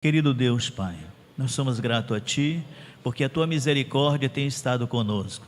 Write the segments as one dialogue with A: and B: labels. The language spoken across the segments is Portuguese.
A: Querido Deus Pai, nós somos gratos a Ti, porque a Tua misericórdia tem estado conosco.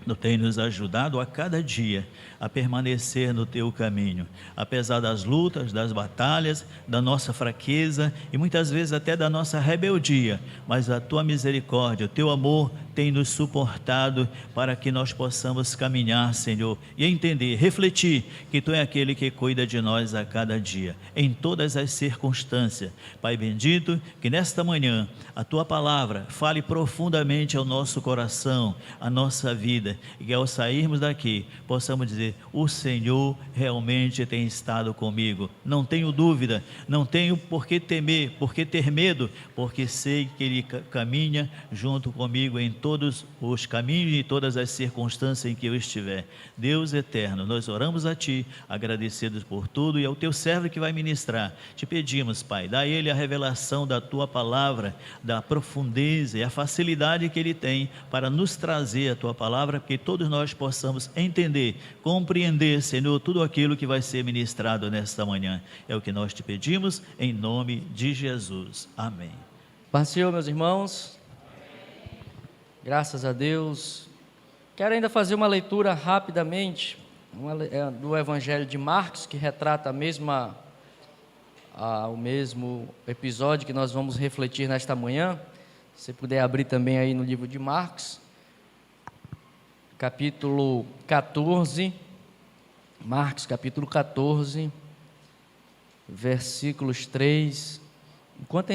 A: Tu tem nos ajudado a cada dia a permanecer no Teu caminho, apesar das lutas, das batalhas, da nossa fraqueza e muitas vezes até da nossa rebeldia, mas a Tua misericórdia, o Teu amor tem nos suportado para que nós possamos caminhar, Senhor, e entender, refletir que Tu é aquele que cuida de nós a cada dia, em todas as circunstâncias. Pai bendito, que nesta manhã a Tua palavra fale profundamente ao nosso coração, à nossa vida, e que ao sairmos daqui possamos dizer: o Senhor realmente tem estado comigo, não tenho dúvida, não tenho por que temer, por que ter medo, porque sei que Ele caminha junto comigo em todos os caminhos e todas as circunstâncias em que eu estiver. Deus eterno, nós oramos a Ti, agradecidos por tudo, e ao Teu servo que vai ministrar, te pedimos, Pai, dá a ele a revelação da Tua palavra, da profundeza e a facilidade que ele tem para nos trazer a Tua palavra, que todos nós possamos entender, compreender, Senhor, tudo aquilo que vai ser ministrado nesta manhã. É o que nós te pedimos, em nome de Jesus. Amém.
B: Paz do Senhor, meus irmãos. Graças a Deus. Quero ainda fazer uma leitura rapidamente do Evangelho de Marcos, que retrata o mesmo episódio que nós vamos refletir nesta manhã. Se você puder abrir também aí no livro de Marcos, capítulo 14, Marcos capítulo 14, versículos 3. Enquanto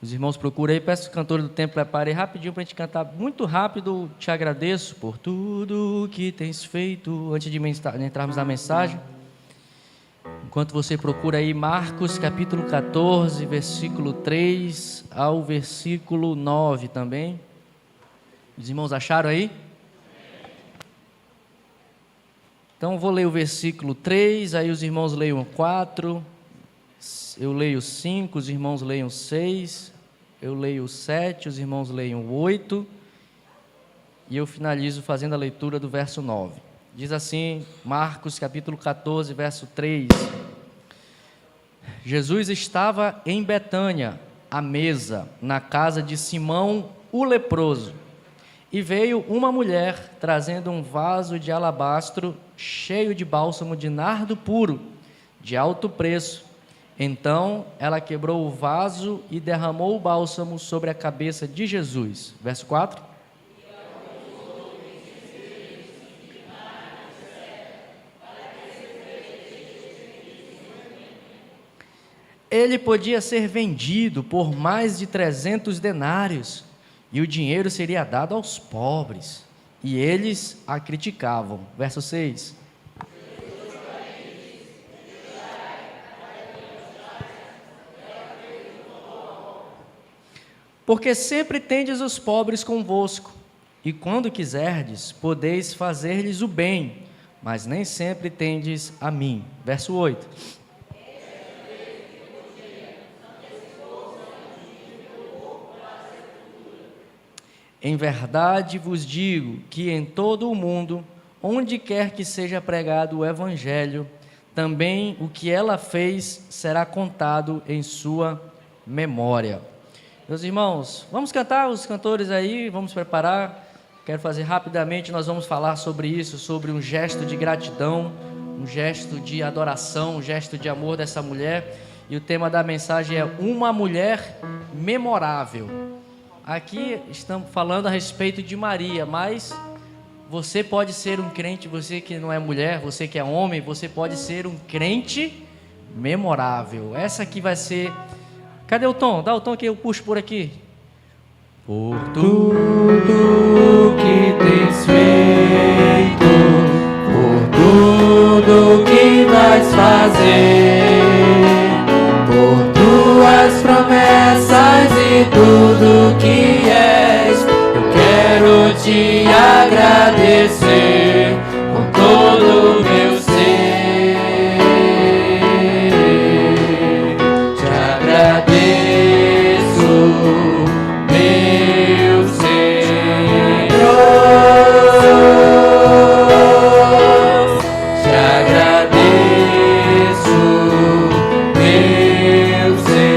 B: os irmãos procuram aí, peço que os cantores do templo preparem rapidinho para a gente cantar muito rápido. Te agradeço por tudo que tens feito, antes de entrarmos na mensagem. Enquanto você procura aí, Marcos capítulo 14, versículo 3 ao versículo 9 também. Os irmãos acharam aí? Então vou ler o versículo 3, aí os irmãos leiam 4, eu leio 5, os irmãos leiam 6, eu leio 7, os irmãos leiam 8, e eu finalizo fazendo a leitura do verso 9. Diz assim, Marcos capítulo 14, verso 3: Jesus estava em Betânia, à mesa, na casa de Simão o leproso, e veio uma mulher trazendo um vaso de alabastro cheio de bálsamo de nardo puro, de alto preço. Então ela quebrou o vaso e derramou o bálsamo sobre a cabeça de Jesus. Verso 4. Ele podia ser vendido por mais de 300 denários, e o dinheiro seria dado aos pobres, e eles a criticavam. Verso 6. Porque sempre tendes os pobres convosco, e quando quiserdes, podeis fazer-lhes o bem, mas nem sempre tendes a mim. Verso 8. Em verdade vos digo que em todo o mundo, onde quer que seja pregado o Evangelho, também o que ela fez será contado em sua memória. Meus irmãos, vamos cantar, os cantores aí, vamos preparar. Quero fazer rapidamente, nós vamos falar sobre isso, sobre um gesto de gratidão, um gesto de adoração, um gesto de amor dessa mulher. E o tema da mensagem é uma mulher memorável. Aqui estamos falando a respeito de Maria, mas você pode ser um crente, você que não é mulher, você que é homem, você pode ser um crente memorável. Essa aqui vai ser... Cadê o tom? Dá o tom que eu puxo por aqui. Por tudo que tens feito, por tudo que vais fazer, por tuas promessas e tudo que és, eu quero te agradecer com todo o meu ser. Te agradeço, meu Senhor. Te agradeço, meu Senhor.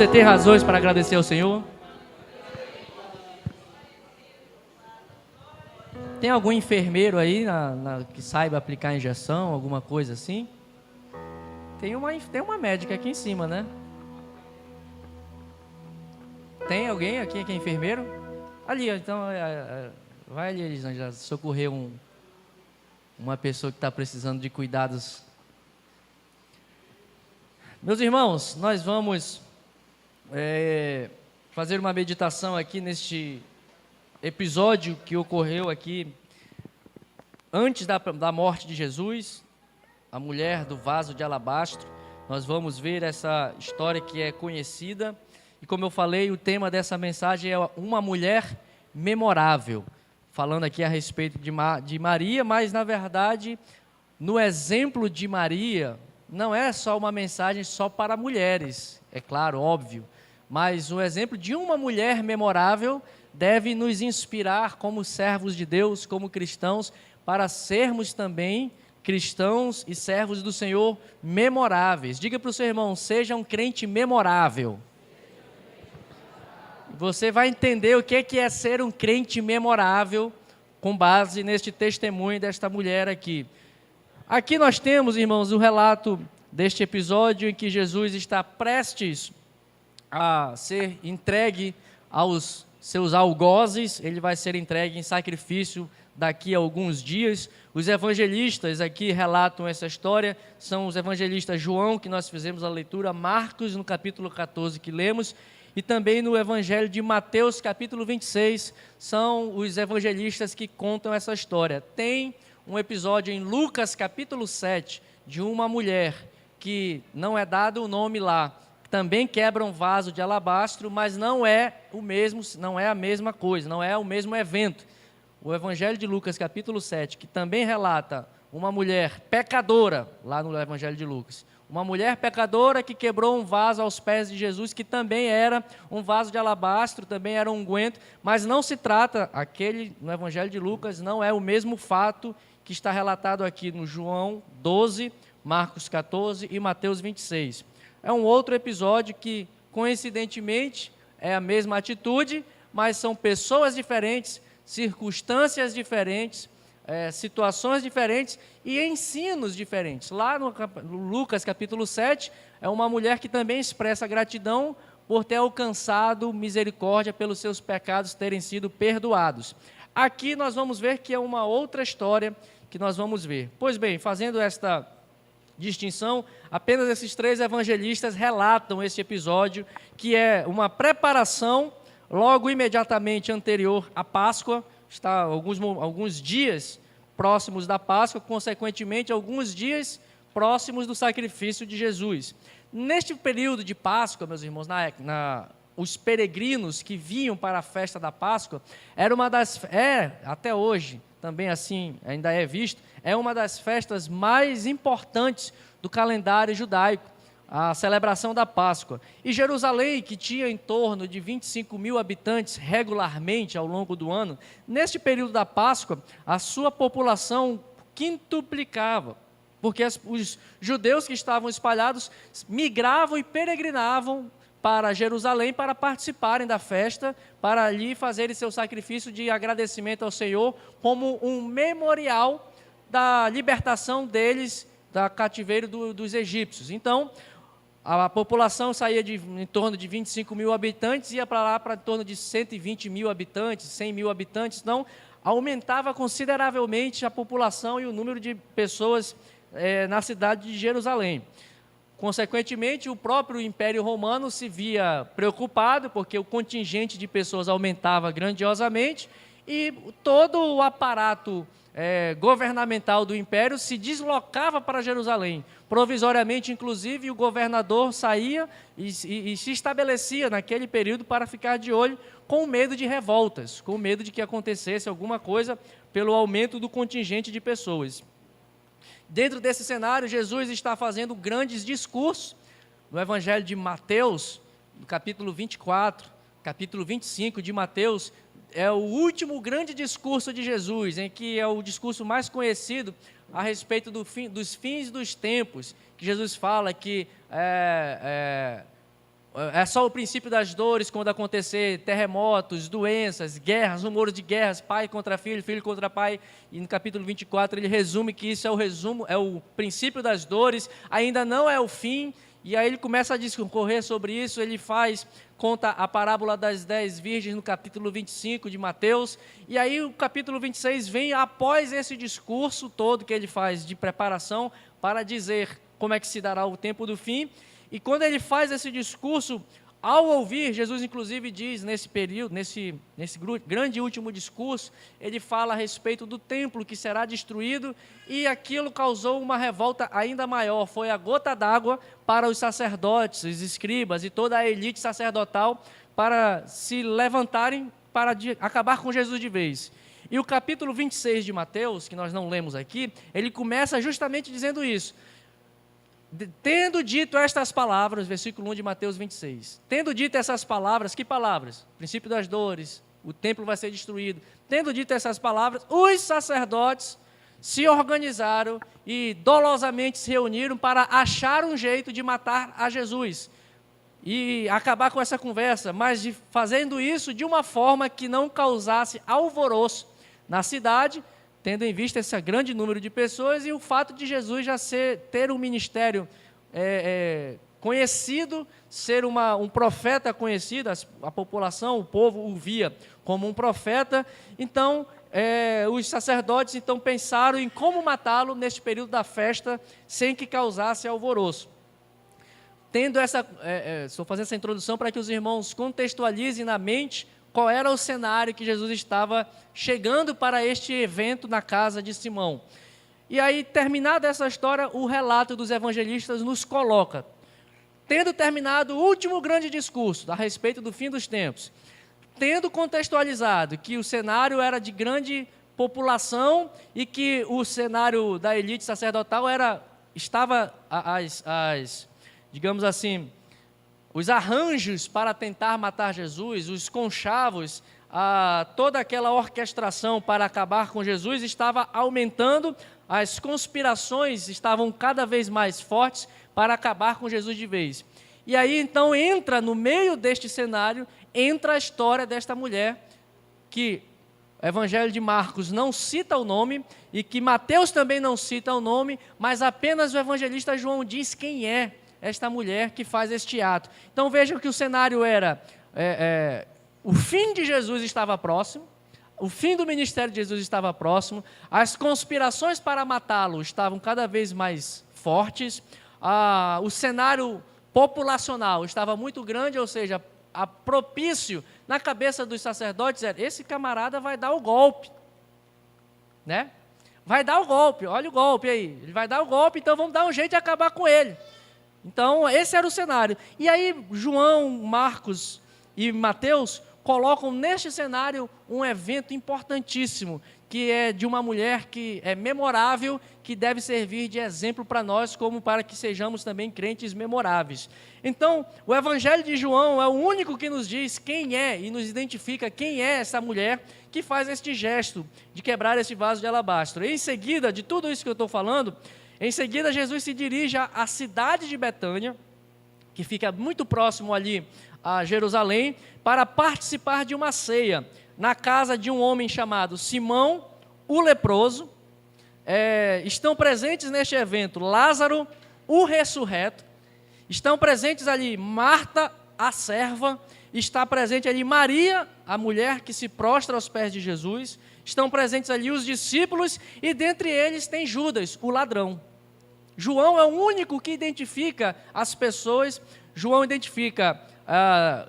B: Você tem razões para agradecer ao Senhor? Tem algum enfermeiro aí que saiba aplicar injeção, alguma coisa assim? Tem uma médica aqui em cima, né? Tem alguém aqui que é enfermeiro? Ali, então, vai ali, Elisângela, socorrer uma pessoa que está precisando de cuidados. Meus irmãos, nós vamos fazer uma meditação aqui neste episódio que ocorreu aqui antes da morte de Jesus, a mulher do vaso de alabastro. Nós vamos ver essa história que é conhecida, e como eu falei, o tema dessa mensagem é uma mulher memorável, falando aqui a respeito de Maria, mas na verdade, no exemplo de Maria, não é só uma mensagem só para mulheres, é claro, óbvio, mas o exemplo de uma mulher memorável deve nos inspirar como servos de Deus, como cristãos, para sermos também cristãos e servos do Senhor memoráveis. Diga para o seu irmão, seja um crente memorável. Você vai entender o que é ser um crente memorável com base neste testemunho desta mulher aqui. Aqui nós temos, irmãos, o relato deste episódio em que Jesus está prestes a ser entregue aos seus algozes. Ele vai ser entregue em sacrifício daqui a alguns dias. Os evangelistas aqui relatam essa história, são os evangelistas João, que nós fizemos a leitura, Marcos, no capítulo 14, que lemos, e também no evangelho de Mateus, capítulo 26, são os evangelistas que contam essa história. Tem um episódio em Lucas, capítulo 7, de uma mulher, que não é dado o nome lá, também quebra um vaso de alabastro, mas não é o mesmo, não é a mesma coisa, não é o mesmo evento. O evangelho de Lucas, capítulo 7, que também relata uma mulher pecadora, lá no evangelho de Lucas, uma mulher pecadora que quebrou um vaso aos pés de Jesus, que também era um vaso de alabastro, também era um unguento, mas não se trata, no evangelho de Lucas, não é o mesmo fato que está relatado aqui no João 12, Marcos 14 e Mateus 26. É um outro episódio que, coincidentemente, é a mesma atitude, mas são pessoas diferentes, circunstâncias diferentes, situações diferentes e ensinos diferentes. Lá no Lucas capítulo 7, é uma mulher que também expressa gratidão por ter alcançado misericórdia pelos seus pecados terem sido perdoados. Aqui nós vamos ver que é uma outra história que nós vamos ver. Pois bem, fazendo esta distinção, apenas esses 3 evangelistas relatam este episódio, que é uma preparação logo imediatamente anterior à Páscoa, está alguns dias próximos da Páscoa, consequentemente alguns dias próximos do sacrifício de Jesus. Neste período de Páscoa, meus irmãos, os peregrinos que vinham para a festa da Páscoa, até hoje, também assim ainda é visto, é uma das festas mais importantes do calendário judaico, a celebração da Páscoa. E Jerusalém, que tinha em torno de 25 mil habitantes regularmente ao longo do ano, neste período da Páscoa, a sua população quintuplicava, porque os judeus que estavam espalhados migravam e peregrinavam para Jerusalém para participarem da festa, para ali fazerem seu sacrifício de agradecimento ao Senhor, como um memorial da libertação deles da cativeiro dos egípcios. Então, a população saía em torno de 25 mil habitantes, ia para lá para em torno de 120 mil habitantes, 100 mil habitantes. Então, aumentava consideravelmente a população e o número de pessoas na cidade de Jerusalém. Consequentemente, o próprio Império Romano se via preocupado, porque o contingente de pessoas aumentava grandiosamente e todo o aparato governamental do Império se deslocava para Jerusalém. Provisoriamente, inclusive, o governador saía e se estabelecia naquele período para ficar de olho, com medo de revoltas, com medo de que acontecesse alguma coisa pelo aumento do contingente de pessoas. Dentro desse cenário, Jesus está fazendo grandes discursos. No Evangelho de Mateus, no capítulo 24, capítulo 25 de Mateus, é o último grande discurso de Jesus, em que é o discurso mais conhecido a respeito dos fins dos tempos, que Jesus fala que é só o princípio das dores quando acontecer terremotos, doenças, guerras, rumores de guerras, pai contra filho, filho contra pai. E no capítulo 24 ele resume que isso é o princípio das dores, ainda não é o fim. E aí ele começa a discorrer sobre isso, conta a parábola das 10 virgens no capítulo 25 de Mateus. E aí o capítulo 26 vem após esse discurso todo que ele faz de preparação para dizer como é que se dará o tempo do fim. E quando ele faz esse discurso, ao ouvir, Jesus inclusive diz nesse período, nesse grande último discurso, ele fala a respeito do templo que será destruído, e aquilo causou uma revolta ainda maior. Foi a gota d'água para os sacerdotes, os escribas e toda a elite sacerdotal para se levantarem para acabar com Jesus de vez. E o capítulo 26 de Mateus, que nós não lemos aqui, ele começa justamente dizendo isso. Tendo dito estas palavras, versículo 1 de Mateus 26, tendo dito essas palavras, que palavras? Princípio das dores, o templo vai ser destruído. Tendo dito essas palavras, os sacerdotes se organizaram e dolosamente se reuniram para achar um jeito de matar a Jesus e acabar com essa conversa, mas fazendo isso de uma forma que não causasse alvoroço na cidade, tendo em vista esse grande número de pessoas e o fato de Jesus já ter um ministério conhecido, ser um profeta conhecido, a população, o povo o via como um profeta. Então, os sacerdotes pensaram em como matá-lo neste período da festa, sem que causasse alvoroço. Estou fazendo essa introdução para que os irmãos contextualizem na mente qual era o cenário que Jesus estava chegando para este evento na casa de Simão. E aí, terminada essa história, o relato dos evangelistas nos coloca, tendo terminado o último grande discurso a respeito do fim dos tempos, tendo contextualizado que o cenário era de grande população e que o cenário da elite sacerdotal estava digamos assim, os arranjos para tentar matar Jesus, os conchavos, toda aquela orquestração para acabar com Jesus estava aumentando, as conspirações estavam cada vez mais fortes para acabar com Jesus de vez. E aí então entra no meio deste cenário, entra a história desta mulher, que o Evangelho de Marcos não cita o nome, e que Mateus também não cita o nome, mas apenas o evangelista João diz quem é esta mulher que faz este ato. Então vejam que o cenário era, o fim de Jesus estava próximo, o fim do ministério de Jesus estava próximo, as conspirações para matá-lo estavam cada vez mais fortes, o cenário populacional estava muito grande, ou seja, propício na cabeça dos sacerdotes era, esse camarada vai dar o golpe, né? Vai dar o golpe, olha o golpe aí, ele vai dar o golpe, então vamos dar um jeito de acabar com ele. Então, esse era o cenário. E aí, João, Marcos e Mateus colocam neste cenário um evento importantíssimo, que é de uma mulher que é memorável, que deve servir de exemplo para nós, como para que sejamos também crentes memoráveis. Então, o Evangelho de João é o único que nos diz quem é e nos identifica quem é essa mulher que faz este gesto de quebrar esse vaso de alabastro. E em seguida, de tudo isso que eu estou falando, em seguida, Jesus se dirige à cidade de Betânia, que fica muito próximo ali a Jerusalém, para participar de uma ceia, na casa de um homem chamado Simão, o leproso. Estão presentes neste evento Lázaro, o ressurreto, estão presentes ali Marta, a serva, está presente ali Maria, a mulher que se prostra aos pés de Jesus, estão presentes ali os discípulos, e dentre eles tem Judas, o ladrão. João é o único que identifica as pessoas. João identifica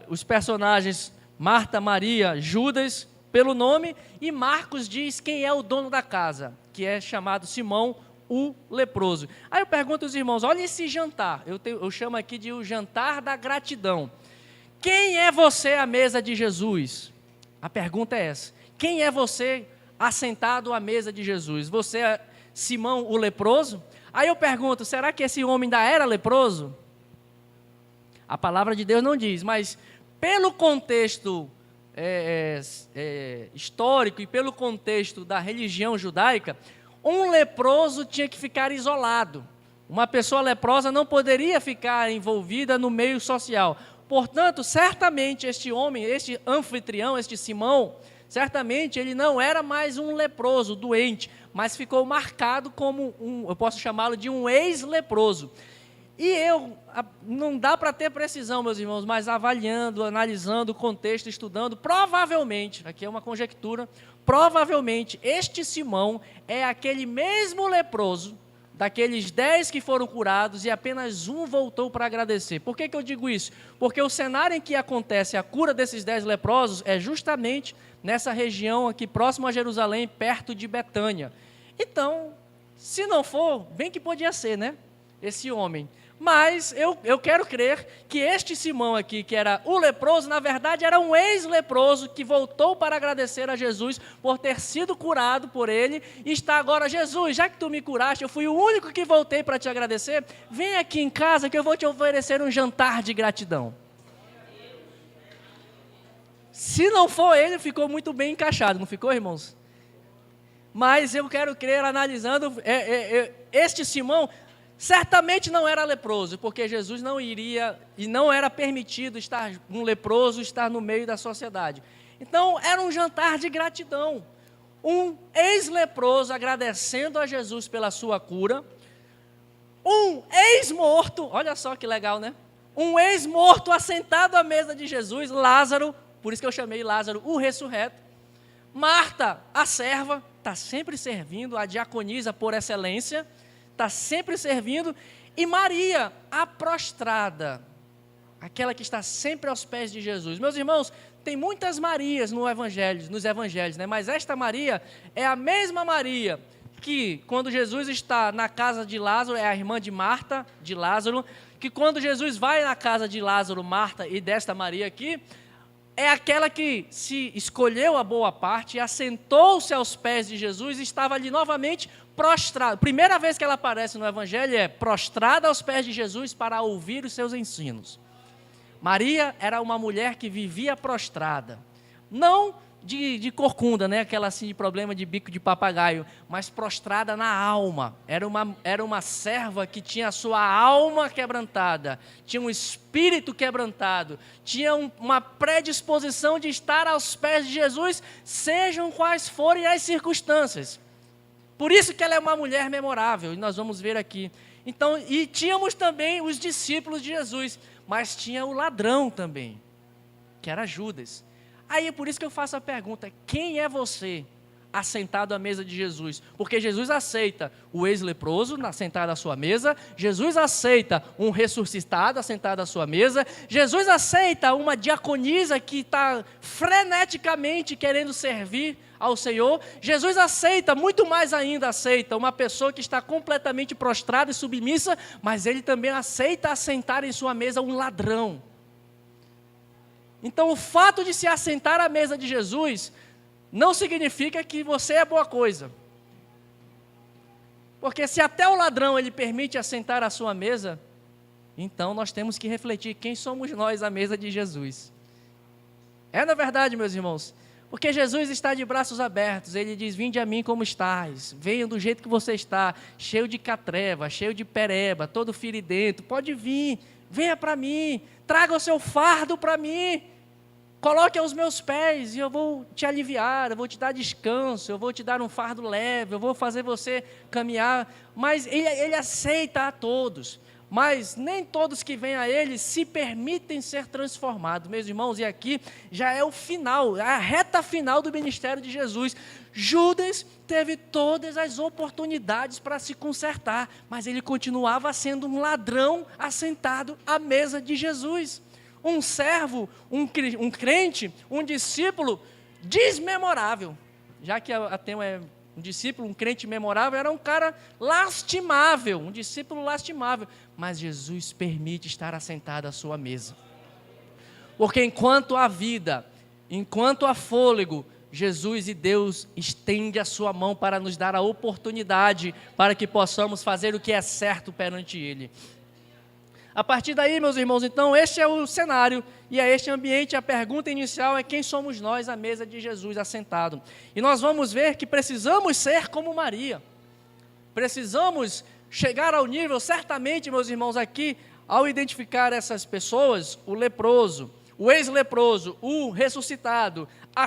B: os personagens Marta, Maria, Judas pelo nome, e Marcos diz quem é o dono da casa, que é chamado Simão, o leproso. Aí eu pergunto aos irmãos, olha esse jantar, eu chamo aqui de o jantar da gratidão. Quem é você à mesa de Jesus? A pergunta é essa. Quem é você assentado à mesa de Jesus? Você é Simão, o leproso? Aí eu pergunto, será que esse homem ainda era leproso? A palavra de Deus não diz, mas pelo contexto histórico e pelo contexto da religião judaica, um leproso tinha que ficar isolado. Uma pessoa leprosa não poderia ficar envolvida no meio social. Portanto, certamente este homem, este anfitrião, este Simão, certamente ele não era mais um leproso, doente, mas ficou marcado como eu posso chamá-lo de um ex-leproso. E não dá para ter precisão, meus irmãos, mas avaliando, analisando o contexto, estudando, provavelmente, aqui é uma conjectura, provavelmente este Simão é aquele mesmo leproso, daqueles 10 que foram curados e apenas um voltou para agradecer. Por que eu digo isso? Porque o cenário em que acontece a cura desses 10 leprosos é justamente nessa região aqui próximo a Jerusalém, perto de Betânia. Então, se não for, bem que podia ser, né? Esse homem. Mas eu quero crer que este Simão aqui, que era o leproso, na verdade era um ex-leproso que voltou para agradecer a Jesus por ter sido curado por ele e está agora: Jesus, já que tu me curaste, eu fui o único que voltei para te agradecer, vem aqui em casa que eu vou te oferecer um jantar de gratidão. Se não for ele, ficou muito bem encaixado, não ficou, irmãos? Mas eu quero crer, analisando, este Simão certamente não era leproso, porque Jesus não iria e não era permitido um leproso estar no meio da sociedade. Então, era um jantar de gratidão. Um ex-leproso agradecendo a Jesus pela sua cura. Um ex-morto, olha só que legal, né? Um ex-morto assentado à mesa de Jesus, Lázaro, por isso que eu chamei Lázaro o ressurreto. Marta, a serva, está sempre servindo, a diaconisa por excelência, está sempre servindo, e Maria, a prostrada, aquela que está sempre aos pés de Jesus. Meus irmãos, tem muitas Marias nos evangelhos, né? Mas esta Maria é a mesma Maria que, quando Jesus está na casa de Lázaro, é a irmã de Marta, de Lázaro, que quando Jesus vai na casa de Lázaro, Marta e desta Maria aqui, é aquela que se escolheu a boa parte, assentou-se aos pés de Jesus e estava ali novamente prostrada. Primeira vez que ela aparece no Evangelho é prostrada aos pés de Jesus para ouvir os seus ensinos. Maria era uma mulher que vivia prostrada, não de corcunda, né? Aquela assim de problema de bico de papagaio, mas prostrada na alma. Era uma serva que tinha a sua alma quebrantada, tinha um espírito quebrantado, tinha uma predisposição de estar aos pés de Jesus, sejam quais forem as circunstâncias. Por isso que ela é uma mulher memorável, e nós vamos ver aqui. Então, e tínhamos também os discípulos de Jesus, mas tinha o ladrão também, que era Judas. Aí é por isso que eu faço a pergunta: quem é você assentado à mesa de Jesus? Porque Jesus aceita o ex-leproso assentado à sua mesa, Jesus aceita um ressuscitado assentado à sua mesa, Jesus aceita uma diaconisa que está freneticamente querendo servir ao Senhor, Jesus aceita, muito mais ainda aceita, uma pessoa que está completamente prostrada e submissa, mas ele também aceita assentar em sua mesa um ladrão. Então, o fato de se assentar à mesa de Jesus não significa que você é boa coisa. Porque se até o ladrão ele permite assentar à sua mesa, então nós temos que refletir quem somos nós à mesa de Jesus. É na verdade, meus irmãos, porque Jesus está de braços abertos, ele diz: vinde a mim como estais, venham do jeito que você está, cheio de catreva, cheio de pereba, todo feridento, pode vir, venha para mim, traga o seu fardo para mim, coloque aos meus pés e eu vou te aliviar, eu vou te dar descanso, eu vou te dar um fardo leve, eu vou fazer você caminhar. Mas ele aceita a todos, mas nem todos que vêm a ele se permitem ser transformados. Meus irmãos, e aqui já é o final, a reta final do ministério de Jesus. Judas teve todas as oportunidades para se consertar, mas ele continuava sendo um ladrão assentado à mesa de Jesus. Um servo, um crente, um discípulo desmemorável. Já que a tema é um discípulo, um crente memorável, era um cara lastimável, um discípulo lastimável. Mas Jesus permite estar assentado à sua mesa. Porque enquanto há vida, enquanto há fôlego, Jesus e Deus estende a sua mão para nos dar a oportunidade para que possamos fazer o que é certo perante Ele. A partir daí, meus irmãos, então, este é o cenário e é este ambiente. A pergunta inicial é: quem somos nós à mesa de Jesus assentado? E nós vamos ver que precisamos ser como Maria. Precisamos chegar ao nível, certamente, meus irmãos, aqui, ao identificar essas pessoas, o leproso, o ex-leproso, o ressuscitado, a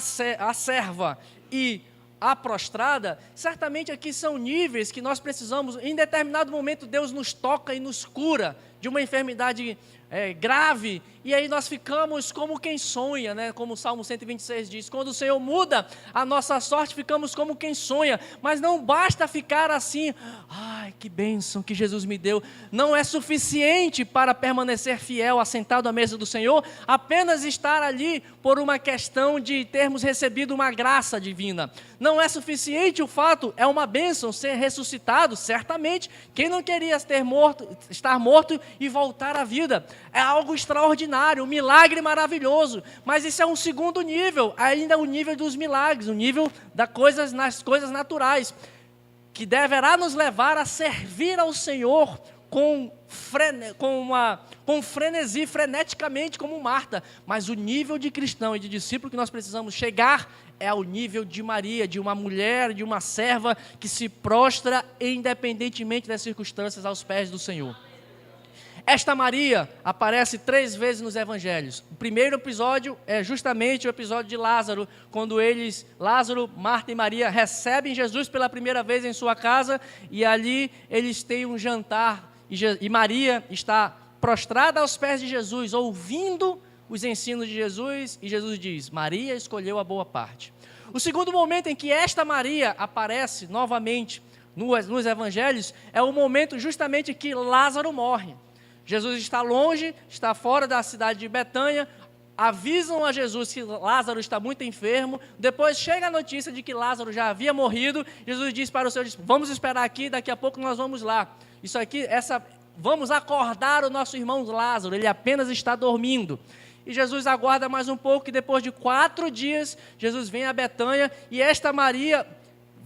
B: serva e a prostrada, certamente aqui são níveis que nós precisamos, em determinado momento Deus nos toca e nos cura de uma enfermidade grave, e aí nós ficamos como quem sonha, né? Como o Salmo 126 diz, quando o Senhor muda a nossa sorte, ficamos como quem sonha, mas não basta ficar assim, ai, que bênção que Jesus me deu, não é suficiente para permanecer fiel, assentado à mesa do Senhor, apenas estar ali por uma questão de termos recebido uma graça divina, não é suficiente o fato, é uma bênção ser ressuscitado, certamente, quem não queria estar morto e voltar à vida, é algo extraordinário, um milagre maravilhoso, mas isso é um segundo nível, ainda o nível dos milagres, o nível das coisas naturais, que deverá nos levar a servir ao Senhor com frenesi, freneticamente, como Marta, mas o nível de cristão e de discípulo que nós precisamos chegar é ao nível de Maria, de uma mulher, de uma serva que se prostra independentemente das circunstâncias aos pés do Senhor. Esta Maria aparece 3 vezes nos evangelhos. O primeiro episódio é justamente o episódio de Lázaro, quando Lázaro, Marta e Maria recebem Jesus pela primeira vez em sua casa, e ali eles têm um jantar, e Maria está prostrada aos pés de Jesus, ouvindo os ensinos de Jesus, e Jesus diz, Maria escolheu a boa parte. O segundo momento em que esta Maria aparece novamente nos evangelhos, é o momento justamente que Lázaro morre. Jesus está longe, está fora da cidade de Betânia, avisam a Jesus que Lázaro está muito enfermo, depois chega a notícia de que Lázaro já havia morrido, Jesus diz para os seus discípulos, vamos esperar aqui, daqui a pouco nós vamos lá. Vamos acordar o nosso irmão Lázaro, ele apenas está dormindo. E Jesus aguarda mais um pouco, e depois de 4 dias, Jesus vem a Betânia, e esta Maria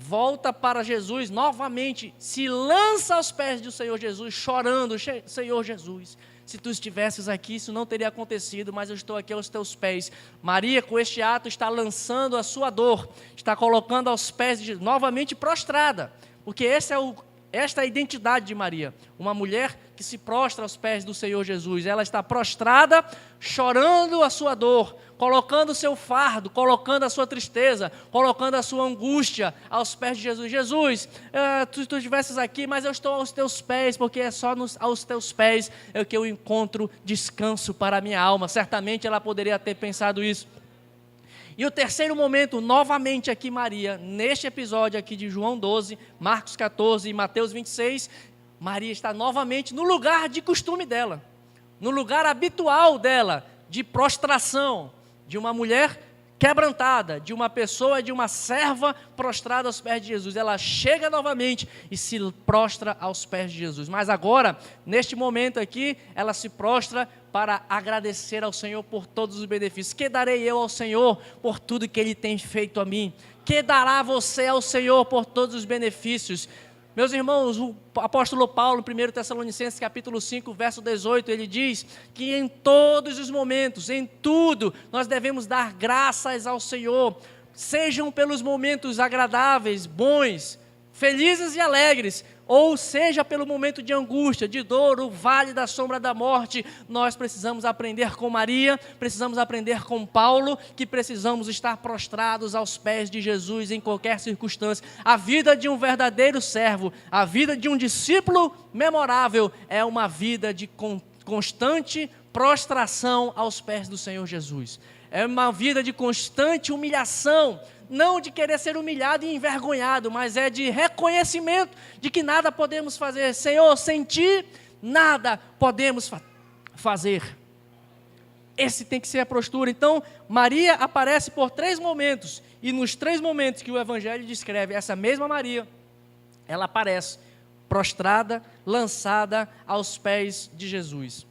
B: volta para Jesus novamente, se lança aos pés do Senhor Jesus, chorando, Senhor Jesus, se tu estivesses aqui, isso não teria acontecido, mas eu estou aqui aos teus pés. Maria, com este ato, está lançando a sua dor, está colocando aos pés de Jesus, novamente prostrada, porque esta é a identidade de Maria, uma mulher que se prostra aos pés do Senhor Jesus, ela está prostrada, chorando a sua dor, colocando o seu fardo, colocando a sua tristeza, colocando a sua angústia aos pés de Jesus. Jesus, tu estivesses aqui, mas eu estou aos teus pés, porque é só aos teus pés que eu encontro descanso para a minha alma. Certamente ela poderia ter pensado isso. E o terceiro momento, novamente aqui Maria, neste episódio aqui de João 12, Marcos 14 e Mateus 26, Maria está novamente no lugar de costume dela, no lugar habitual dela, de prostração, de uma mulher quebrantada, de uma pessoa, de uma serva prostrada aos pés de Jesus. Ela chega novamente e se prostra aos pés de Jesus. Mas agora, neste momento aqui, ela se prostra para agradecer ao Senhor por todos os benefícios. Que darei eu ao Senhor por tudo que Ele tem feito a mim? Que dará você ao Senhor por todos os benefícios? Meus irmãos, o apóstolo Paulo, 1 Tessalonicenses capítulo 5, verso 18, ele diz que em todos os momentos, em tudo, nós devemos dar graças ao Senhor, sejam pelos momentos agradáveis, bons, felizes e alegres, ou seja pelo momento de angústia, de dor, o vale da sombra da morte. Nós precisamos aprender com Maria, precisamos aprender com Paulo, que precisamos estar prostrados aos pés de Jesus em qualquer circunstância. A vida de um verdadeiro servo, a vida de um discípulo memorável, é uma vida de constante prostração aos pés do Senhor Jesus. É uma vida de constante humilhação, não de querer ser humilhado e envergonhado, mas é de reconhecimento de que nada podemos fazer. Senhor, sem Ti, nada podemos fazer. Esse tem que ser a postura. Então, Maria aparece por 3 momentos, e nos 3 momentos que o Evangelho descreve, essa mesma Maria, ela aparece prostrada, lançada aos pés de Jesus.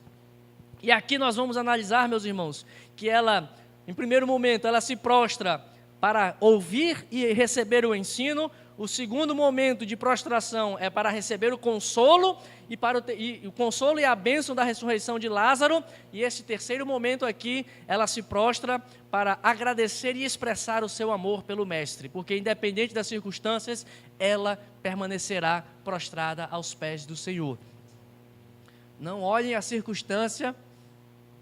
B: E aqui nós vamos analisar, meus irmãos, que ela, em primeiro momento, ela se prostra para ouvir e receber o ensino. O segundo momento de prostração é para receber o consolo o consolo e a bênção da ressurreição de Lázaro. E esse terceiro momento aqui, ela se prostra para agradecer e expressar o seu amor pelo Mestre, porque independente das circunstâncias, ela permanecerá prostrada aos pés do Senhor. Não olhem a circunstância.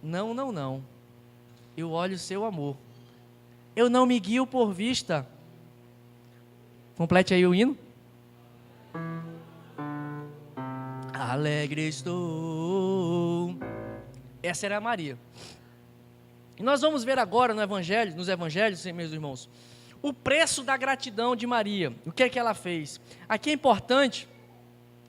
B: Não, não, não. Eu olho o seu amor. Eu não me guio por vista. Complete aí o hino. Alegre estou. Essa era a Maria. E nós vamos ver agora nos evangelhos, meus irmãos, o preço da gratidão de Maria. O que é que ela fez? Aqui é importante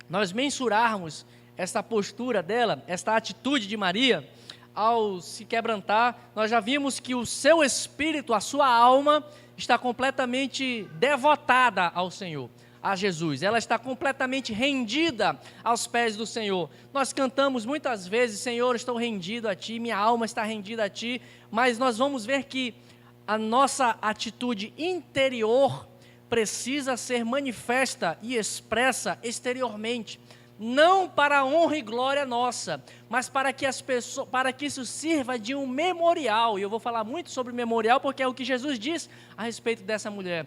B: nós mensurarmos essa postura dela, esta atitude de Maria, ao se quebrantar. Nós já vimos que o seu espírito, a sua alma, está completamente devotada ao Senhor, a Jesus. Ela está completamente rendida aos pés do Senhor. Nós cantamos muitas vezes: Senhor, estou rendido a Ti, minha alma está rendida a Ti, mas nós vamos ver que a nossa atitude interior precisa ser manifesta e expressa exteriormente, não para a honra e glória nossa, mas para que isso sirva de um memorial. E eu vou falar muito sobre memorial, porque é o que Jesus diz a respeito dessa mulher.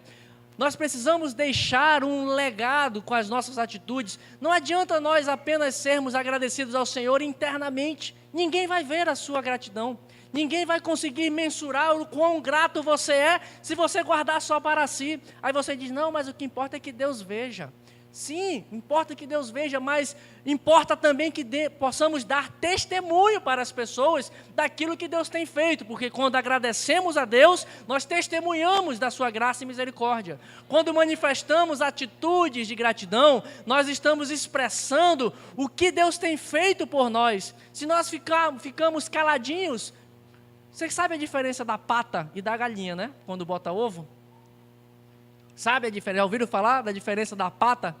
B: Nós precisamos deixar um legado com as nossas atitudes. Não adianta nós apenas sermos agradecidos ao Senhor internamente. Ninguém vai ver a sua gratidão. Ninguém vai conseguir mensurar o quão grato você é se você guardar só para si. Aí você diz: não, mas o que importa é que Deus veja. Sim, importa que Deus veja, mas importa também que possamos dar testemunho para as pessoas daquilo que Deus tem feito, porque quando agradecemos a Deus, nós testemunhamos da sua graça e misericórdia. Quando manifestamos atitudes de gratidão, nós estamos expressando o que Deus tem feito por nós. Se nós ficamos caladinhos, você sabe a diferença da pata e da galinha, né? Quando bota ovo? Sabe a diferença? Já ouviram falar da diferença da pata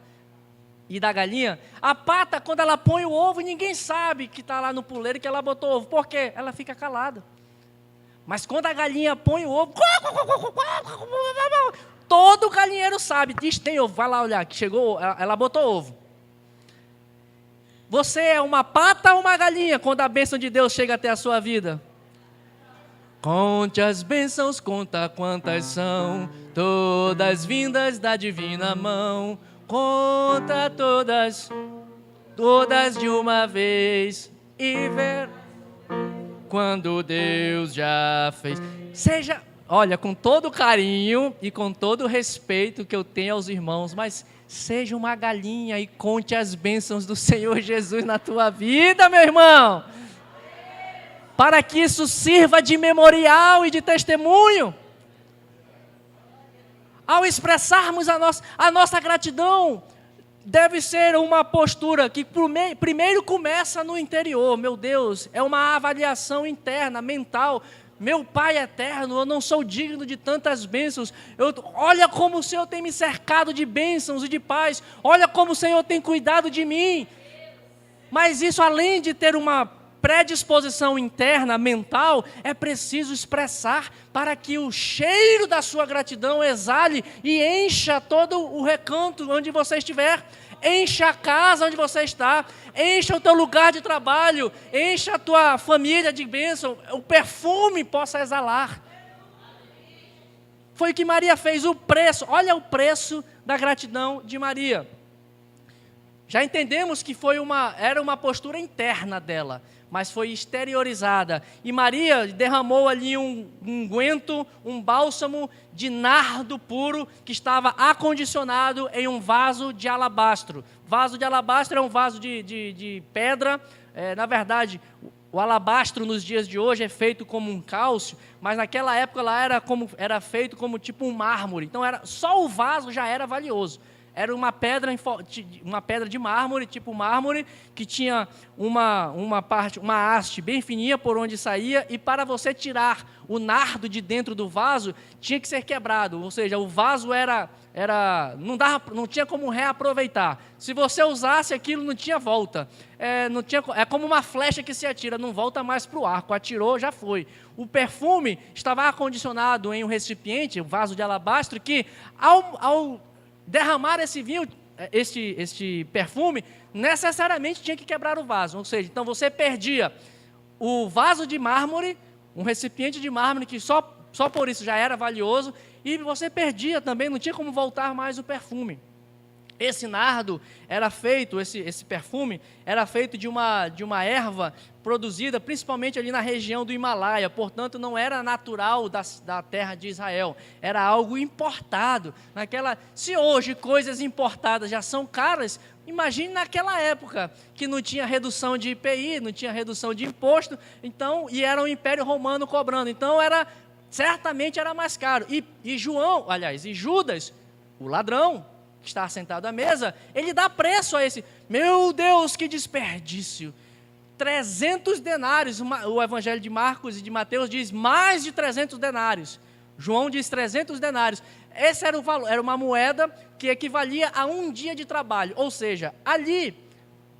B: e da galinha? A pata, quando ela põe o ovo, ninguém sabe que está lá no puleiro que ela botou ovo. Por quê? Ela fica calada. Mas quando a galinha põe o ovo, todo galinheiro sabe. Diz: tem ovo, vai lá olhar, que chegou, ela botou ovo. Você é uma pata ou uma galinha quando a bênção de Deus chega até a sua vida? Conte as bênçãos, conta quantas são, todas vindas da divina mão. Conta todas de uma vez e ver quando Deus já fez. Olha, com todo o carinho e com todo o respeito que eu tenho aos irmãos, mas seja uma galinha e conte as bênçãos do Senhor Jesus na tua vida, meu irmão, para que isso sirva de memorial e de testemunho. Ao expressarmos a nossa gratidão, deve ser uma postura que primeiro começa no interior. Meu Deus, é uma avaliação interna, mental. Meu Pai eterno, eu não sou digno de tantas bênçãos. Olha como o Senhor tem me cercado de bênçãos e de paz. Olha como o Senhor tem cuidado de mim. Mas isso, além de ter uma predisposição interna, mental, é preciso expressar para que o cheiro da sua gratidão exale e encha todo o recanto onde você estiver, encha a casa onde você está, encha o teu lugar de trabalho, encha a tua família de bênção, o perfume possa exalar. Foi o que Maria fez, o preço, olha o preço da gratidão de Maria. Já entendemos que era uma postura interna dela, mas foi exteriorizada. E Maria derramou ali um unguento, um bálsamo de nardo puro, que estava acondicionado em um vaso de alabastro. Vaso de alabastro é um vaso de pedra. Na verdade, o alabastro nos dias de hoje é feito como um cálcio, mas naquela época lá era feito como tipo um mármore. Então só o vaso já era valioso. Era uma pedra de mármore, tipo mármore, que tinha uma haste bem fininha por onde saía, e para você tirar o nardo de dentro do vaso, tinha que ser quebrado, ou seja, o vaso não tinha como reaproveitar. Se você usasse aquilo, não tinha volta. É como uma flecha que se atira, não volta mais para o arco, atirou, já foi. O perfume estava acondicionado em um recipiente, um vaso de alabastro, que ao derramar esse vinho, este perfume, necessariamente tinha que quebrar o vaso. Ou seja, então você perdia o vaso de mármore, um recipiente de mármore que só por isso já era valioso, e você perdia também, não tinha como voltar mais o perfume. Esse nardo era feito, esse perfume, era feito de uma erva produzida principalmente ali na região do Himalaia, portanto não era natural da terra de Israel, era algo importado. Se hoje coisas importadas já são caras, imagine naquela época, que não tinha redução de IPI, não tinha redução de imposto, então, e era o Império Romano cobrando, então certamente era mais caro. E Judas, o ladrão, que está sentado à mesa, ele dá preço a esse. Meu Deus, que desperdício! 300 denários, o Evangelho de Marcos e de Mateus diz mais de 300 denários. João diz 300 denários. Esse era o valor, era uma moeda que equivalia a um dia de trabalho. Ou seja, ali,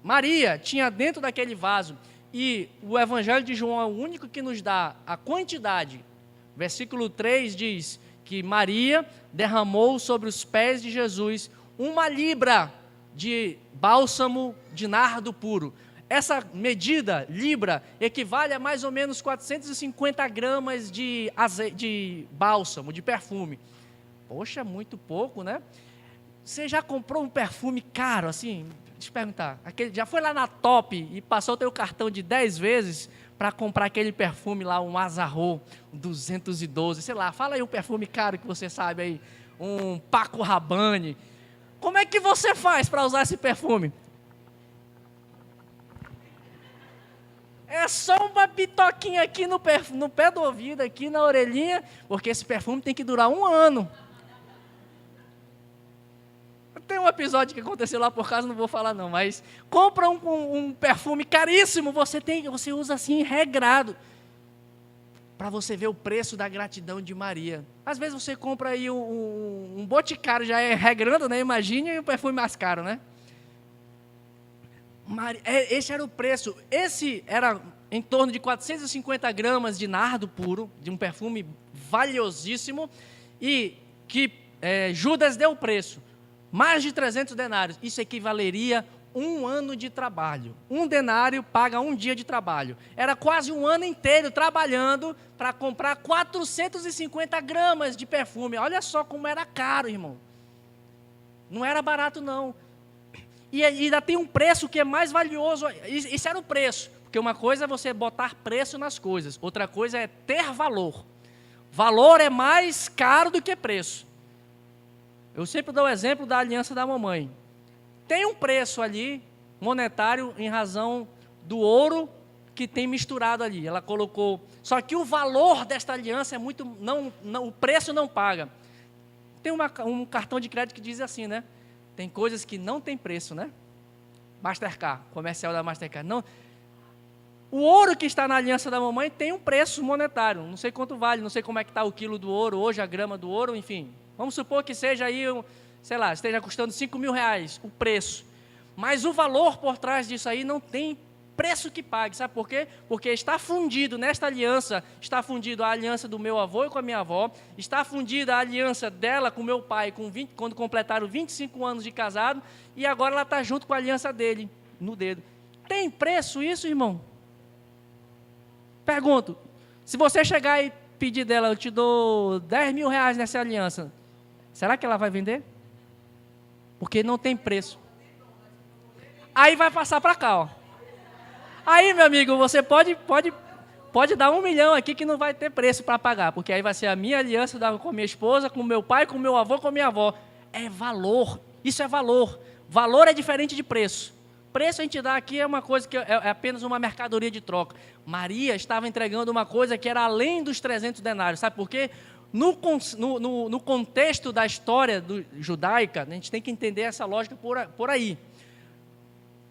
B: Maria tinha dentro daquele vaso, e o Evangelho de João é o único que nos dá a quantidade. Versículo 3 diz que Maria derramou sobre os pés de Jesus 1 libra de bálsamo de nardo puro. Essa medida, libra, equivale a mais ou menos 450 gramas de bálsamo, de perfume. Poxa, muito pouco, né? Você já comprou um perfume caro, assim? Deixa eu perguntar. Já foi lá na Top e passou o teu cartão de 10 vezes para comprar aquele perfume lá, um Azarro, um 212, sei lá, fala aí um perfume caro que você sabe aí, um Paco Rabanne. Como é que você faz para usar esse perfume? É só uma pitoquinha aqui no pé do ouvido, aqui na orelhinha, porque esse perfume tem que durar 1 ano. Tem um episódio que aconteceu lá por casa, não vou falar não, mas compra um perfume caríssimo, você usa assim, regrado, para você ver o preço da gratidão de Maria. Às vezes você compra aí um boticário, já é regrando, né? Imagine um perfume mais caro, né? Esse era o preço. Esse era em torno de 450 gramas de nardo puro, de um perfume valiosíssimo, e que Judas deu o preço. Mais de 300 denários, isso equivaleria a 1 ano de trabalho. 1 denário paga 1 dia de trabalho. Era quase 1 ano inteiro trabalhando para comprar 450 gramas de perfume. Olha só como era caro, irmão. Não era barato, não. E ainda tem um preço que é mais valioso. Isso era o preço. Porque uma coisa é você botar preço nas coisas, outra coisa é ter valor. Valor é mais caro do que preço. Eu sempre dou o exemplo da aliança da mamãe. Tem um preço ali, monetário, em razão do ouro que tem misturado ali. Ela colocou. Só que o valor desta aliança é muito. O preço não paga. Tem um cartão de crédito que diz assim, né? Tem coisas que não tem preço, né? Mastercard, comercial da Mastercard. Não. O ouro que está na aliança da mamãe tem um preço monetário. Não sei quanto vale, não sei como é que está o quilo do ouro hoje, a grama do ouro, enfim. Vamos supor que seja aí, sei lá, esteja custando R$5.000 o preço. Mas o valor por trás disso aí não tem preço que pague. Sabe por quê? Porque está fundido nesta aliança, está fundido a aliança do meu avô e com a minha avó, está fundida a aliança dela com o meu pai quando completaram 25 anos de casado, e agora ela está junto com a aliança dele, no dedo. Tem preço isso, irmão? Pergunto, se você chegar e pedir dela, eu te dou R$10.000 nessa aliança, será que ela vai vender? Porque não tem preço. Aí vai passar para cá, ó. Aí, meu amigo, você pode dar 1 milhão aqui que não vai ter preço para pagar, porque aí vai ser a minha aliança com a minha esposa, com o meu pai, com o meu avô, com a minha avó. É valor, isso é valor. Valor é diferente de preço. Preço a gente dá aqui é uma coisa que é apenas uma mercadoria de troca. Maria estava entregando uma coisa que era além dos 300 denários. Sabe por quê? No contexto da história judaica, a gente tem que entender essa lógica por aí.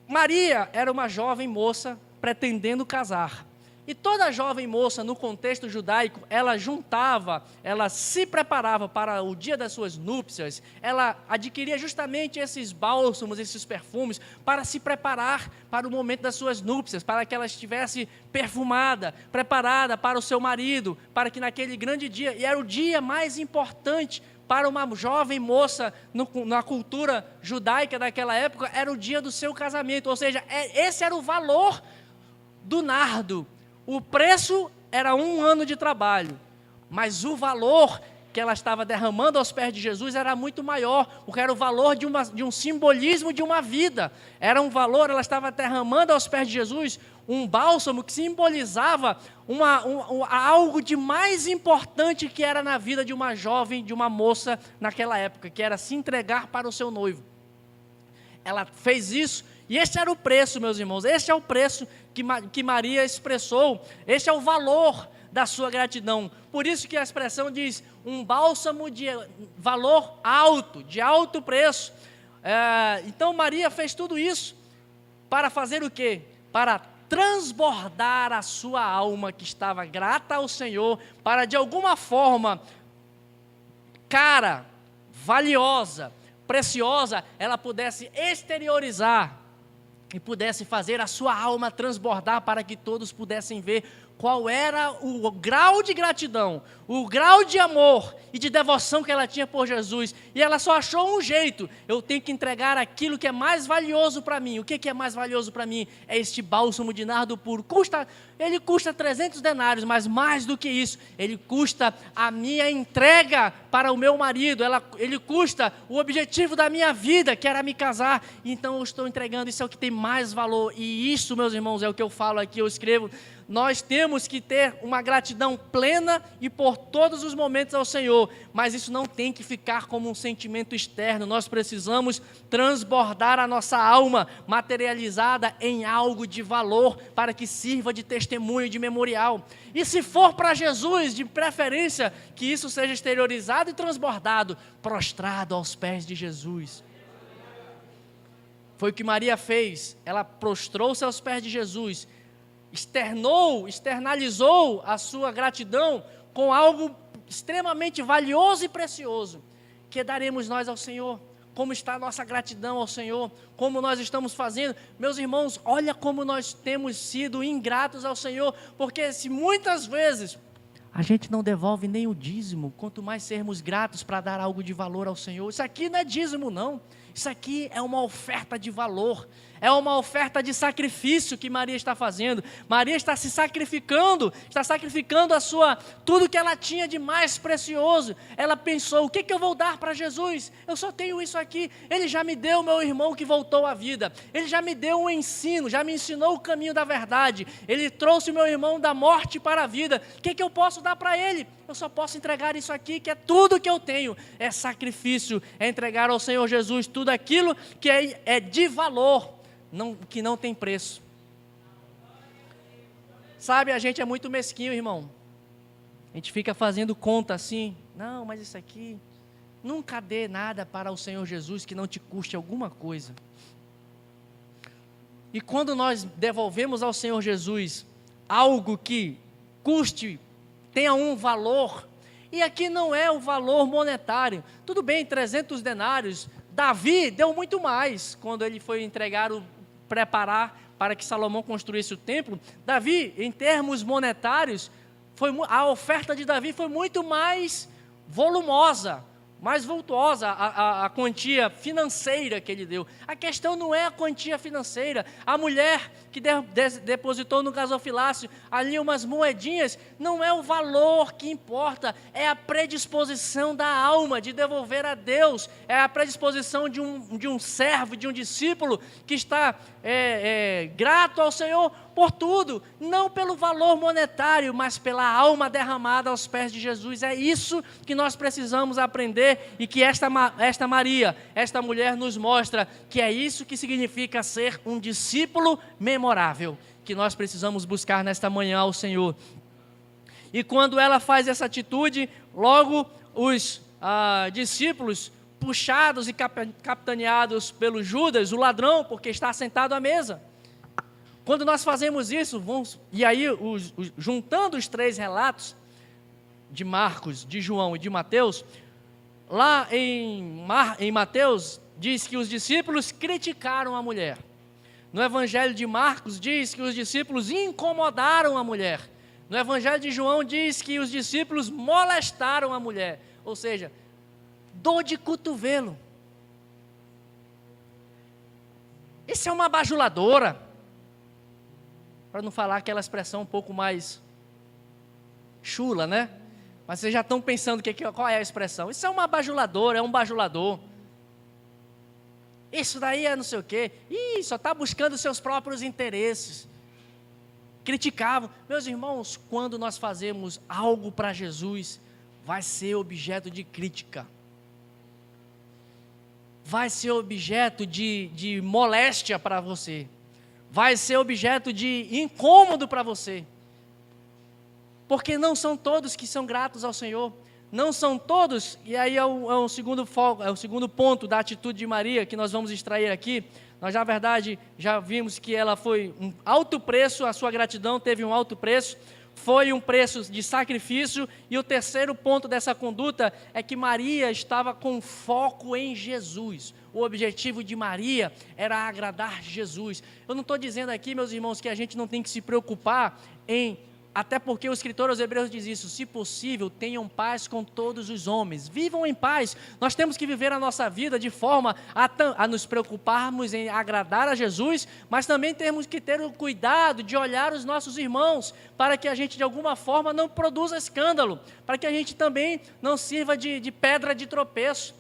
B: Maria era uma jovem moça pretendendo casar. E toda jovem moça, no contexto judaico, ela se preparava para o dia das suas núpcias, ela adquiria justamente esses bálsamos, esses perfumes, para se preparar para o momento das suas núpcias, para que ela estivesse perfumada, preparada para o seu marido, para que naquele grande dia, e era o dia mais importante para uma jovem moça, na cultura judaica daquela época, era o dia do seu casamento, ou seja, esse era o valor do nardo. O preço era 1 ano de trabalho, mas o valor que ela estava derramando aos pés de Jesus era muito maior, porque era o valor de um simbolismo de uma vida. Era um valor, ela estava derramando aos pés de Jesus um bálsamo que simbolizava algo de mais importante que era na vida de uma jovem, de uma moça naquela época, que era se entregar para o seu noivo. Ela fez isso, e esse era o preço, meus irmãos, esse é o preço que Maria expressou, esse é o valor da sua gratidão. Por isso que a expressão diz, um bálsamo de valor alto, de alto preço. Então Maria fez tudo isso para fazer o quê? Para transbordar a sua alma que estava grata ao Senhor, para de alguma forma, cara, valiosa, preciosa, ela pudesse exteriorizar e pudesse fazer a sua alma transbordar para que todos pudessem ver qual era o grau de gratidão, o grau de amor e de devoção que ela tinha por Jesus. E ela só achou um jeito: eu tenho que entregar aquilo que é mais valioso para mim. O que é mais valioso para mim? É este bálsamo de nardo puro. Ele custa 300 denários, mas mais do que isso, ele custa a minha entrega para o meu marido, ele custa o objetivo da minha vida, que era me casar. Então eu estou entregando, isso é o que tem mais valor. E isso, meus irmãos, é o que eu falo aqui, eu escrevo. Nós temos que ter uma gratidão plena e por todos os momentos ao Senhor, mas isso não tem que ficar como um sentimento externo. Nós precisamos transbordar a nossa alma materializada em algo de valor para que sirva de testemunho, de memorial. E se for para Jesus, de preferência, que isso seja exteriorizado e transbordado, prostrado aos pés de Jesus. Foi o que Maria fez, ela prostrou-se aos pés de Jesus, externalizou a sua gratidão com algo extremamente valioso e precioso, que daremos nós ao Senhor. Como está a nossa gratidão ao Senhor, como nós estamos fazendo. Meus irmãos, olha como nós temos sido ingratos ao Senhor, porque se muitas vezes a gente não devolve nem o dízimo, quanto mais sermos gratos para dar algo de valor ao Senhor. Isso aqui não é dízimo não, isso aqui é uma oferta de valor, é uma oferta de sacrifício que Maria está fazendo. Maria está se sacrificando, tudo que ela tinha de mais precioso. Ela pensou, o que eu vou dar para Jesus? Eu só tenho isso aqui, Ele já me deu meu irmão que voltou à vida, Ele já me deu um ensino, já me ensinou o caminho da verdade, Ele trouxe meu irmão da morte para a vida, o que eu posso dar para Ele? Eu só posso entregar isso aqui, que é tudo que eu tenho, é sacrifício, é entregar ao Senhor Jesus tudo aquilo que é de valor, que não tem preço. Sabe, a gente é muito mesquinho, irmão. A gente fica fazendo conta assim, não, mas isso aqui, nunca dê nada para o Senhor Jesus que não te custe alguma coisa. E quando nós devolvemos ao Senhor Jesus algo que custe, tenha um valor, e aqui não é o valor monetário, tudo bem, 300 denários, Davi deu muito mais, quando ele foi preparar para que Salomão construísse o templo. Davi, em termos monetários, a oferta de Davi foi muito mais volumosa, mais vultuosa a quantia financeira que ele deu. A questão não é a quantia financeira. A mulher que depositou no gasofilácio ali umas moedinhas, não é o valor que importa, é a predisposição da alma de devolver a Deus, é a predisposição de um servo, de um discípulo que está grato ao Senhor por tudo, não pelo valor monetário, mas pela alma derramada aos pés de Jesus. É isso que nós precisamos aprender, e que esta Maria, esta mulher nos mostra que é isso que significa ser um discípulo memorável, que nós precisamos buscar nesta manhã ao Senhor. E quando ela faz essa atitude, logo os discípulos, puxados e capitaneados pelo Judas, o ladrão, porque está sentado à mesa. Quando nós fazemos isso, e aí juntando os três relatos de Marcos, de João e de Mateus, lá em Mateus diz que os discípulos criticaram a mulher. No Evangelho de Marcos diz que os discípulos incomodaram a mulher. No Evangelho de João diz que os discípulos molestaram a mulher, ou seja, dor de cotovelo. Isso é uma bajuladora, para não falar aquela expressão um pouco mais chula, né? Mas vocês já estão pensando qual é a expressão. Isso é uma bajuladora, é um bajulador. Isso daí é não sei o quê. Ih, só está buscando seus próprios interesses. Criticavam. Meus irmãos, quando nós fazemos algo para Jesus, vai ser objeto de crítica. Vai ser objeto de moléstia para você. Vai ser objeto de incômodo para você. Porque não são todos que são gratos ao Senhor. Não são todos, e aí é o segundo ponto da atitude de Maria que nós vamos extrair aqui. Nós, na verdade, já vimos que ela foi um alto preço, a sua gratidão teve um alto preço, foi um preço de sacrifício, e o terceiro ponto dessa conduta é que Maria estava com foco em Jesus. O objetivo de Maria era agradar Jesus. Eu não estou dizendo aqui, meus irmãos, que a gente não tem que se preocupar até porque o escritor aos Hebreus diz isso: se possível, tenham paz com todos os homens, vivam em paz. Nós temos que viver a nossa vida de forma a nos preocuparmos em agradar a Jesus, mas também temos que ter o cuidado de olhar os nossos irmãos, para que a gente de alguma forma não produza escândalo, para que a gente também não sirva de pedra de tropeço.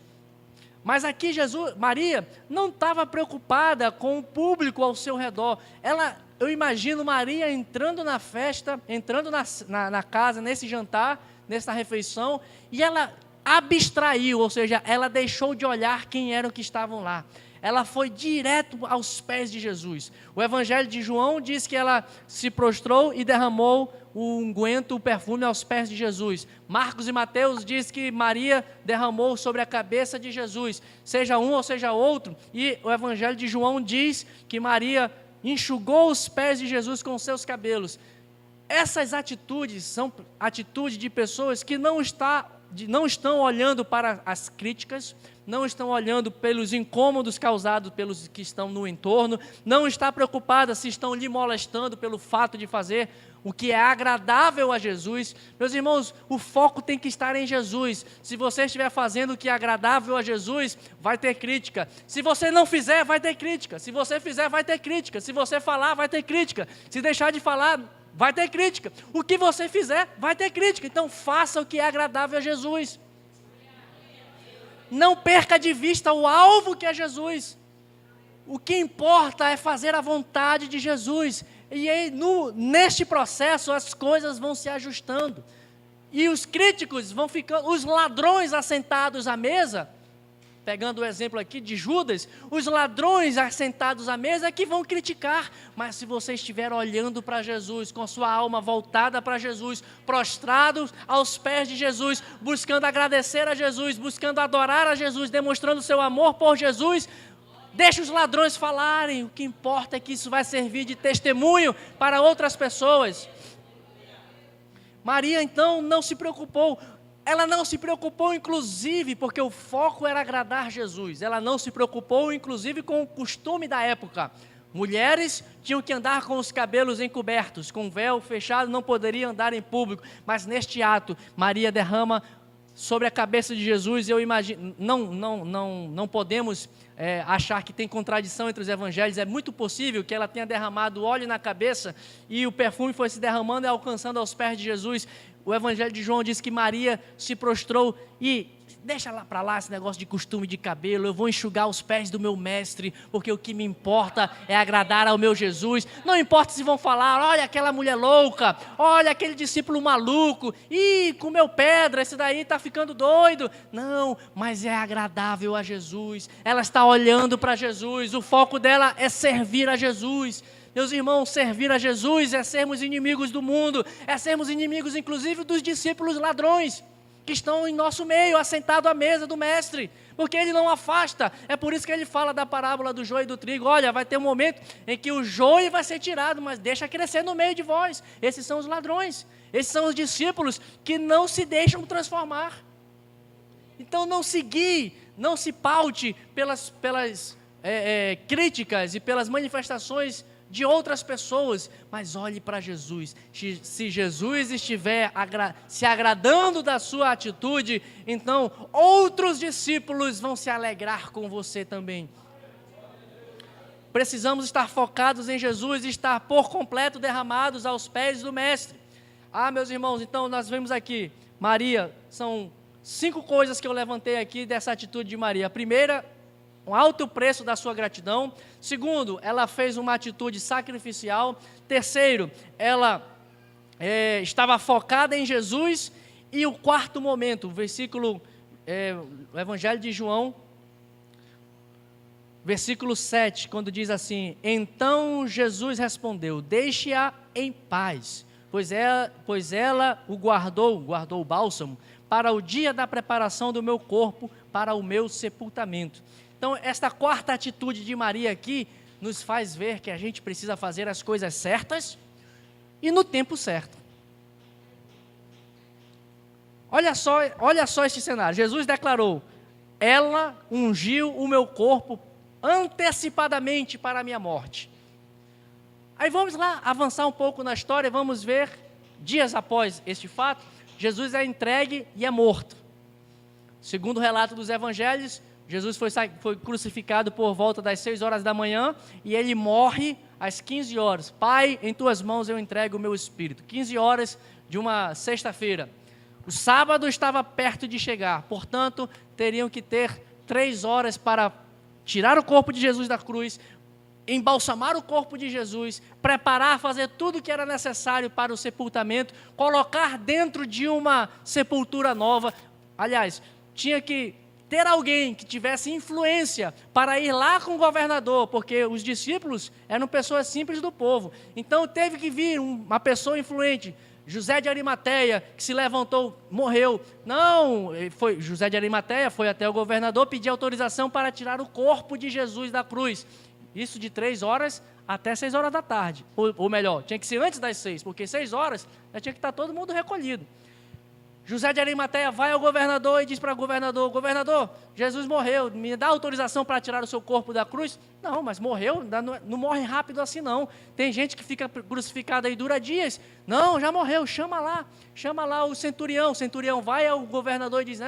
B: Mas aqui Maria não estava preocupada com o público ao seu redor. Eu imagino Maria entrando na festa, entrando na casa, nesse jantar, nessa refeição, e ela abstraiu, ou seja, ela deixou de olhar quem eram que estavam lá. Ela foi direto aos pés de Jesus. O Evangelho de João diz que ela se prostrou e derramou o unguento, o perfume aos pés de Jesus. Marcos e Mateus diz que Maria derramou sobre a cabeça de Jesus, seja um ou seja outro, e o Evangelho de João diz que Maria enxugou os pés de Jesus com seus cabelos. Essas atitudes são atitudes de pessoas que não estão olhando para as críticas, não estão olhando pelos incômodos causados pelos que estão no entorno, não está preocupada se estão lhe molestando pelo fato de fazer o que é agradável a Jesus. Meus irmãos, o foco tem que estar em Jesus. Se você estiver fazendo o que é agradável a Jesus, vai ter crítica. Se você não fizer, vai ter crítica. Se você fizer, vai ter crítica. Se você falar, vai ter crítica. Se deixar de falar, vai ter crítica. O que você fizer, vai ter crítica. Então faça o que é agradável a Jesus. Não perca de vista o alvo que é Jesus. O que importa é fazer a vontade de Jesus. E aí, neste processo, as coisas vão se ajustando. E os críticos vão ficando, os ladrões assentados à mesa, pegando o exemplo aqui de Judas, os ladrões assentados à mesa é que vão criticar. Mas se você estiver olhando para Jesus, com a sua alma voltada para Jesus, prostrado aos pés de Jesus, buscando agradecer a Jesus, buscando adorar a Jesus, demonstrando seu amor por Jesus, deixa os ladrões falarem. O que importa é que isso vai servir de testemunho para outras pessoas. Maria então não se preocupou. Ela não se preocupou inclusive porque o foco era agradar Jesus. Ela não se preocupou inclusive com o costume da época. Mulheres tinham que andar com os cabelos encobertos, com o véu fechado, não poderiam andar em público. Mas neste ato, Maria derrama sobre a cabeça de Jesus. Eu imagino, não podemos achar que tem contradição entre os evangelhos. É muito possível que ela tenha derramado óleo na cabeça e o perfume foi se derramando e alcançando aos pés de Jesus. O Evangelho de João diz que Maria se prostrou e deixa lá para lá esse negócio de costume de cabelo, eu vou enxugar os pés do meu mestre, porque o que me importa é agradar ao meu Jesus. Não importa se vão falar, olha aquela mulher louca, olha aquele discípulo maluco, ih, comeu pedra, esse daí está ficando doido. Não, mas é agradável a Jesus, ela está olhando para Jesus, o foco dela é servir a Jesus. Meus irmãos, servir a Jesus é sermos inimigos do mundo, é sermos inimigos inclusive dos discípulos ladrões, que estão em nosso meio, assentado à mesa do mestre, porque ele não afasta. É por isso que ele fala da parábola do joio e do trigo. Olha, vai ter um momento em que o joio vai ser tirado, mas deixa crescer no meio de vós. Esses são os ladrões, esses são os discípulos que não se deixam transformar. Então não se guie, não se paute pelas críticas e pelas manifestações de outras pessoas, mas olhe para Jesus. Se Jesus estiver se agradando da sua atitude, então outros discípulos vão se alegrar com você também. Precisamos estar focados em Jesus e estar por completo derramados aos pés do Mestre. Meus irmãos, então nós vemos aqui Maria, são 5 coisas que eu levantei aqui dessa atitude de Maria. A primeira, um alto preço da sua gratidão. Segundo, ela fez uma atitude sacrificial. Terceiro, ela estava focada em Jesus. E o quarto momento, o Evangelho de João, versículo 7, quando diz assim: então Jesus respondeu, deixe-a em paz, pois ela o guardou o bálsamo, para o dia da preparação do meu corpo, para o meu sepultamento. Então, esta quarta atitude de Maria aqui, nos faz ver que a gente precisa fazer as coisas certas, e no tempo certo. Olha só este cenário, Jesus declarou, ela ungiu o meu corpo antecipadamente para a minha morte. Aí vamos lá avançar um pouco na história, vamos ver, dias após este fato, Jesus é entregue e é morto. Segundo o relato dos evangelhos, Jesus foi crucificado por volta das 6 horas da manhã e ele morre às 15 horas. Pai, em tuas mãos eu entrego o meu espírito. 15 horas de uma sexta-feira. O sábado estava perto de chegar, portanto, teriam que ter 3 horas para tirar o corpo de Jesus da cruz, embalsamar o corpo de Jesus, preparar, fazer tudo o que era necessário para o sepultamento, colocar dentro de uma sepultura nova. Aliás, tinha que ter alguém que tivesse influência para ir lá com o governador, porque os discípulos eram pessoas simples do povo. Então teve que vir uma pessoa influente, José de Arimateia, que se levantou, morreu. Não, José de Arimateia foi até o governador pedir autorização para tirar o corpo de Jesus da cruz. Isso de 3 horas até 6 horas da tarde. Ou melhor, tinha que ser antes das 6, porque 6 horas já tinha que estar todo mundo recolhido. José de Arimateia vai ao governador e diz para o governador, governador, Jesus morreu, me dá autorização para tirar o seu corpo da cruz? Não, mas morreu, não morre rápido assim não. Tem gente que fica crucificada e dura dias. Não, já morreu, chama lá o centurião vai ao governador e diz,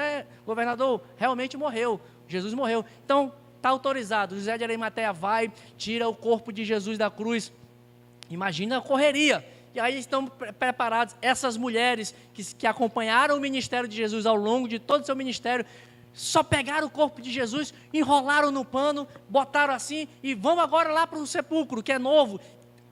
B: governador, realmente morreu, Jesus morreu. Então, está autorizado, José de Arimateia vai, tira o corpo de Jesus da cruz. Imagina a correria. E aí estão preparados essas mulheres que acompanharam o ministério de Jesus ao longo de todo o seu ministério, só pegaram o corpo de Jesus, enrolaram no pano, botaram assim, e vamos agora lá para o sepulcro, que é novo.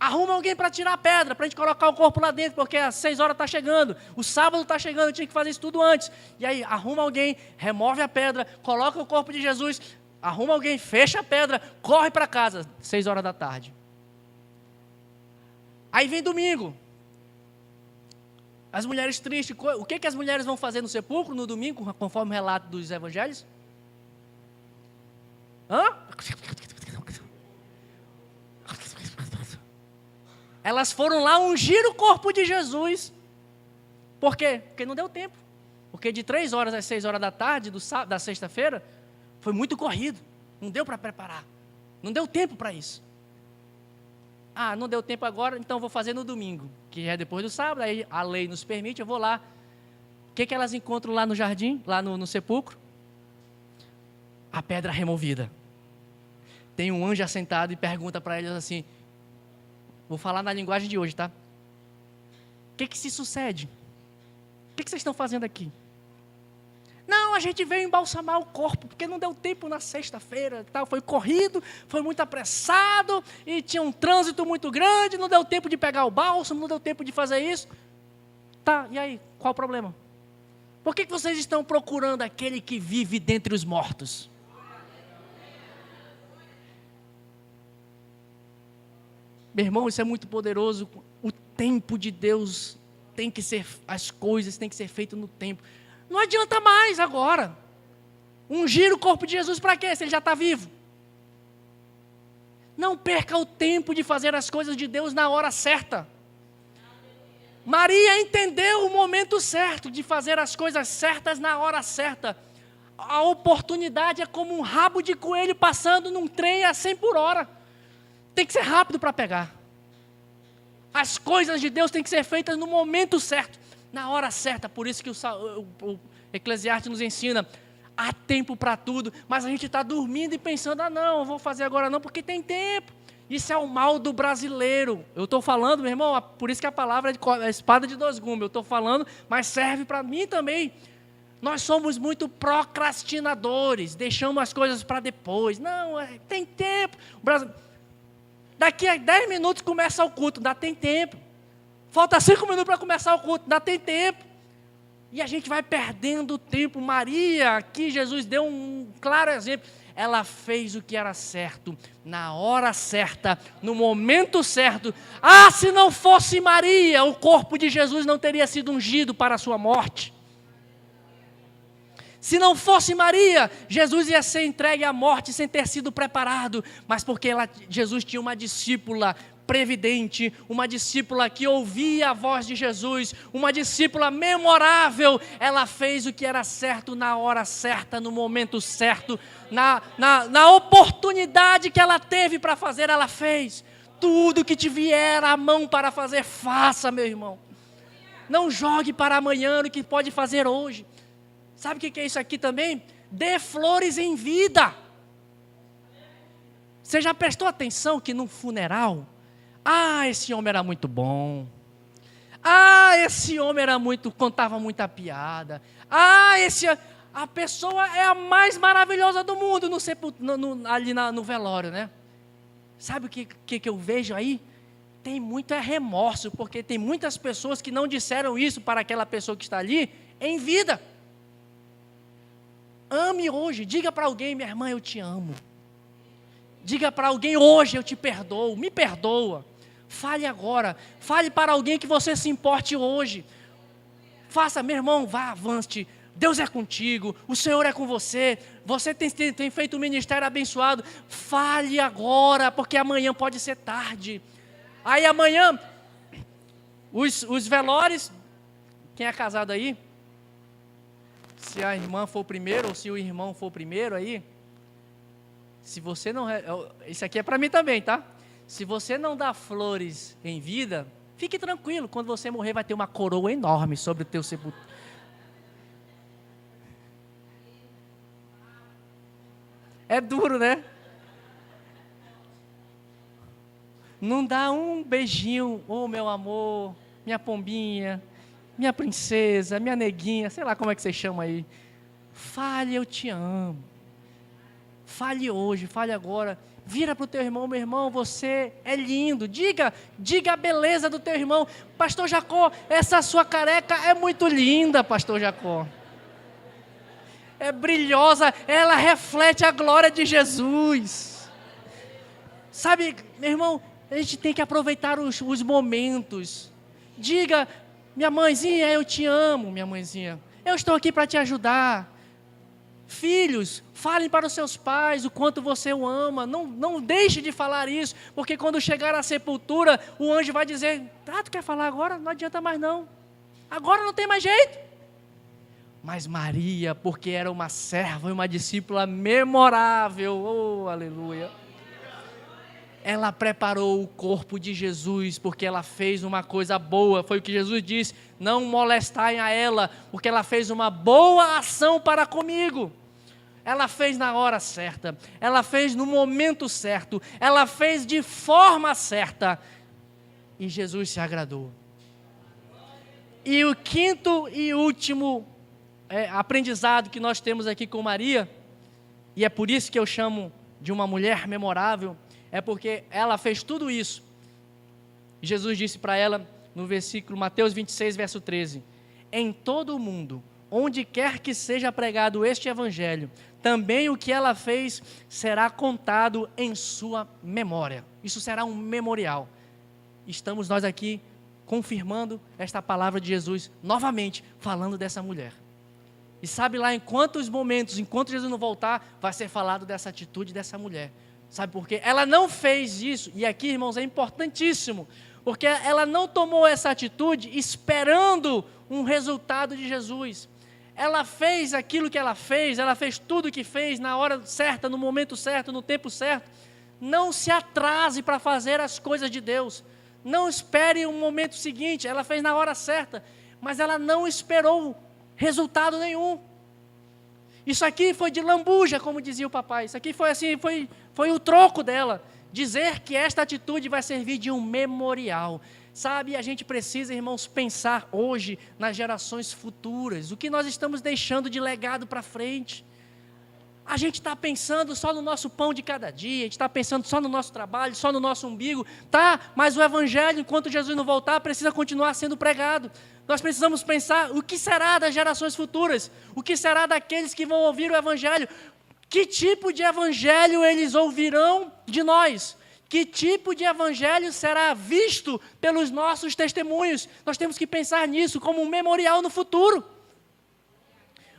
B: Arruma alguém para tirar a pedra, para a gente colocar o corpo lá dentro, porque às 6 horas está chegando, o sábado está chegando, tinha que fazer isso tudo antes. E aí arruma alguém, remove a pedra, coloca o corpo de Jesus, arruma alguém, fecha a pedra, corre para casa, 6 horas da tarde. Aí vem domingo, as mulheres tristes, o que as mulheres vão fazer no sepulcro no domingo, conforme o relato dos evangelhos? Elas foram lá ungir o corpo de Jesus. Por quê? Porque não deu tempo. Porque de 3 horas às 6 horas da tarde, da sexta-feira, foi muito corrido, não deu para preparar, não deu tempo para isso. Não deu tempo agora, então vou fazer no domingo, que é depois do sábado, aí a lei nos permite, eu vou lá. O que elas encontram lá no jardim, lá no sepulcro? A pedra removida. Tem um anjo assentado e pergunta para eles assim, vou falar na linguagem de hoje, tá? O que se sucede? O que vocês estão fazendo aqui? Não, a gente veio embalsamar o corpo, porque não deu tempo na sexta-feira, foi corrido, foi muito apressado, e tinha um trânsito muito grande, não deu tempo de pegar o bálsamo, não deu tempo de fazer isso. Tá, e aí, qual o problema? Por que vocês estão procurando aquele que vive dentre os mortos? Meu irmão, isso é muito poderoso, o tempo de Deus tem que ser, as coisas têm que ser feitas no tempo. Não adianta mais agora ungir o corpo de Jesus para quê, se ele já está vivo? Não perca o tempo de fazer as coisas de Deus na hora certa. Maria entendeu o momento certo de fazer as coisas certas na hora certa. A oportunidade é como um rabo de coelho passando num trem a 100 por hora. Tem que ser rápido para pegar. As coisas de Deus têm que ser feitas no momento certo, na hora certa. Por isso que o Eclesiastes nos ensina, há tempo para tudo, mas a gente está dormindo e pensando, não, eu vou fazer agora não, porque tem tempo. Isso é o mal do brasileiro. Eu estou falando, meu irmão, por isso que a palavra é espada de dois gumes. Eu estou falando, mas serve para mim também. Nós somos muito procrastinadores, deixamos as coisas para depois. Não, tem tempo. Daqui a 10 minutos começa o culto, ainda tem tempo. Falta 5 minutos para começar o culto, ainda tem tempo. E a gente vai perdendo tempo. Maria, aqui Jesus deu um claro exemplo. Ela fez o que era certo, na hora certa, no momento certo. Se não fosse Maria, o corpo de Jesus não teria sido ungido para a sua morte. Se não fosse Maria, Jesus ia ser entregue à morte sem ter sido preparado. Mas porque Jesus tinha uma discípula previdente, uma discípula que ouvia a voz de Jesus, uma discípula memorável. Ela fez o que era certo na hora certa, no momento certo, na oportunidade que ela teve para fazer, ela fez. Tudo que te vier à mão para fazer, faça, meu irmão. Não jogue para amanhã o que pode fazer hoje. Sabe o que é isso aqui também? Dê flores em vida. Você já prestou atenção que num funeral, esse homem era muito bom. Esse homem contava muita piada. A pessoa é a mais maravilhosa do mundo ali no velório, né? Sabe o que eu vejo aí? Tem muito remorso, porque tem muitas pessoas que não disseram isso para aquela pessoa que está ali em vida. Ame hoje, diga para alguém, minha irmã, eu te amo. Diga para alguém, hoje eu te perdoo, me perdoa. Fale agora, fale para alguém que você se importe hoje. Faça, meu irmão, vá, avance. Deus é contigo, o Senhor é com você. Você tem feito um ministério abençoado. Fale agora, porque amanhã pode ser tarde. Aí amanhã, os velórios, quem é casado aí? Se a irmã for primeiro, ou se o irmão for primeiro aí, se você não... Isso aqui é para mim também, tá? Se você não dá flores em vida, fique tranquilo, quando você morrer vai ter uma coroa enorme sobre o teu sepulcro. É duro, né? Não dá um beijinho, meu amor, minha pombinha, minha princesa, minha neguinha, sei lá como é que você chama aí. Fale, eu te amo. Fale hoje, fale agora. Vira para o teu irmão, meu irmão, você é lindo. Diga a beleza do teu irmão. Pastor Jacó, essa sua careca é muito linda, pastor Jacó. É brilhosa, ela reflete a glória de Jesus. Sabe, meu irmão, a gente tem que aproveitar os momentos. Diga, minha mãezinha, eu te amo, minha mãezinha. Eu estou aqui para te ajudar. Filhos, falem para os seus pais o quanto você o ama. Não deixe de falar isso, porque quando chegar à sepultura, o anjo vai dizer, tu quer falar agora? Não adianta mais não. Agora não tem mais jeito. Mas Maria, porque era uma serva e uma discípula memorável, aleluia. Ela preparou o corpo de Jesus, porque ela fez uma coisa boa. Foi o que Jesus disse, não molestai a ela, porque ela fez uma boa ação para comigo. Ela fez na hora certa, ela fez no momento certo, ela fez de forma certa, e Jesus se agradou. E o quinto e último aprendizado que nós temos aqui com Maria, e é por isso que eu chamo de uma mulher memorável, é porque ela fez tudo isso. Jesus disse para ela, no versículo Mateus 26, verso 13, em todo o mundo, onde quer que seja pregado este evangelho, também o que ela fez será contado em sua memória. Isso será um memorial. Estamos nós aqui confirmando esta palavra de Jesus, novamente, falando dessa mulher. E sabe lá, em quantos momentos, enquanto Jesus não voltar, vai ser falado dessa atitude dessa mulher. Sabe por quê? Ela não fez isso, e aqui, irmãos, é importantíssimo, porque ela não tomou essa atitude esperando um resultado de Jesus. Ela fez aquilo que ela fez tudo o que fez na hora certa, no momento certo, no tempo certo. Não se atrase para fazer as coisas de Deus. Não espere o momento seguinte, ela fez na hora certa, mas ela não esperou resultado nenhum. Isso aqui foi de lambuja, como dizia o papai. Isso aqui foi assim, foi o troco dela. dizer que esta atitude vai servir de um memorial. Sabe, a gente precisa, irmãos, pensar hoje nas gerações futuras, o que nós estamos deixando de legado para frente. A gente está pensando só no nosso pão de cada dia, a gente está pensando só no nosso trabalho, só no nosso umbigo, tá? Mas o Evangelho, enquanto Jesus não voltar, precisa continuar sendo pregado. Nós precisamos pensar o que será das gerações futuras, o que será daqueles que vão ouvir o Evangelho, que tipo de Evangelho eles ouvirão de nós, que tipo de Evangelho será visto pelos nossos testemunhos. Nós temos que pensar nisso como um memorial no futuro.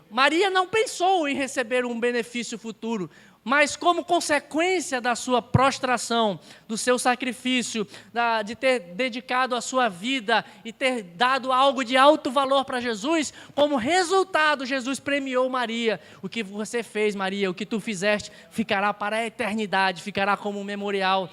B: Maria não pensou em receber um benefício futuro, mas como consequência da sua prostração, do seu sacrifício, de ter dedicado a sua vida e ter dado algo de alto valor para Jesus, como resultado, Jesus premiou Maria. O que você fez, Maria, o que tu fizeste, ficará para a eternidade, ficará como um memorial.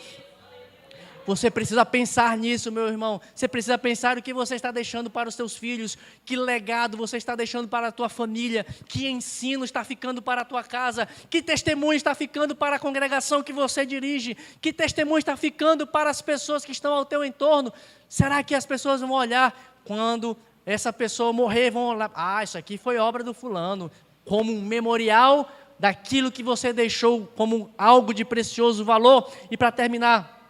B: Você precisa pensar nisso, meu irmão. Você precisa pensar o que você está deixando para os seus filhos, que legado você está deixando para a tua família, que ensino está ficando para a tua casa, que testemunho está ficando para a congregação que você dirige, que testemunho está ficando para as pessoas que estão ao teu entorno. Será que as pessoas vão olhar quando essa pessoa morrer, vão olhar, isso aqui foi obra do fulano, como um memorial daquilo que você deixou como algo de precioso valor? E para terminar,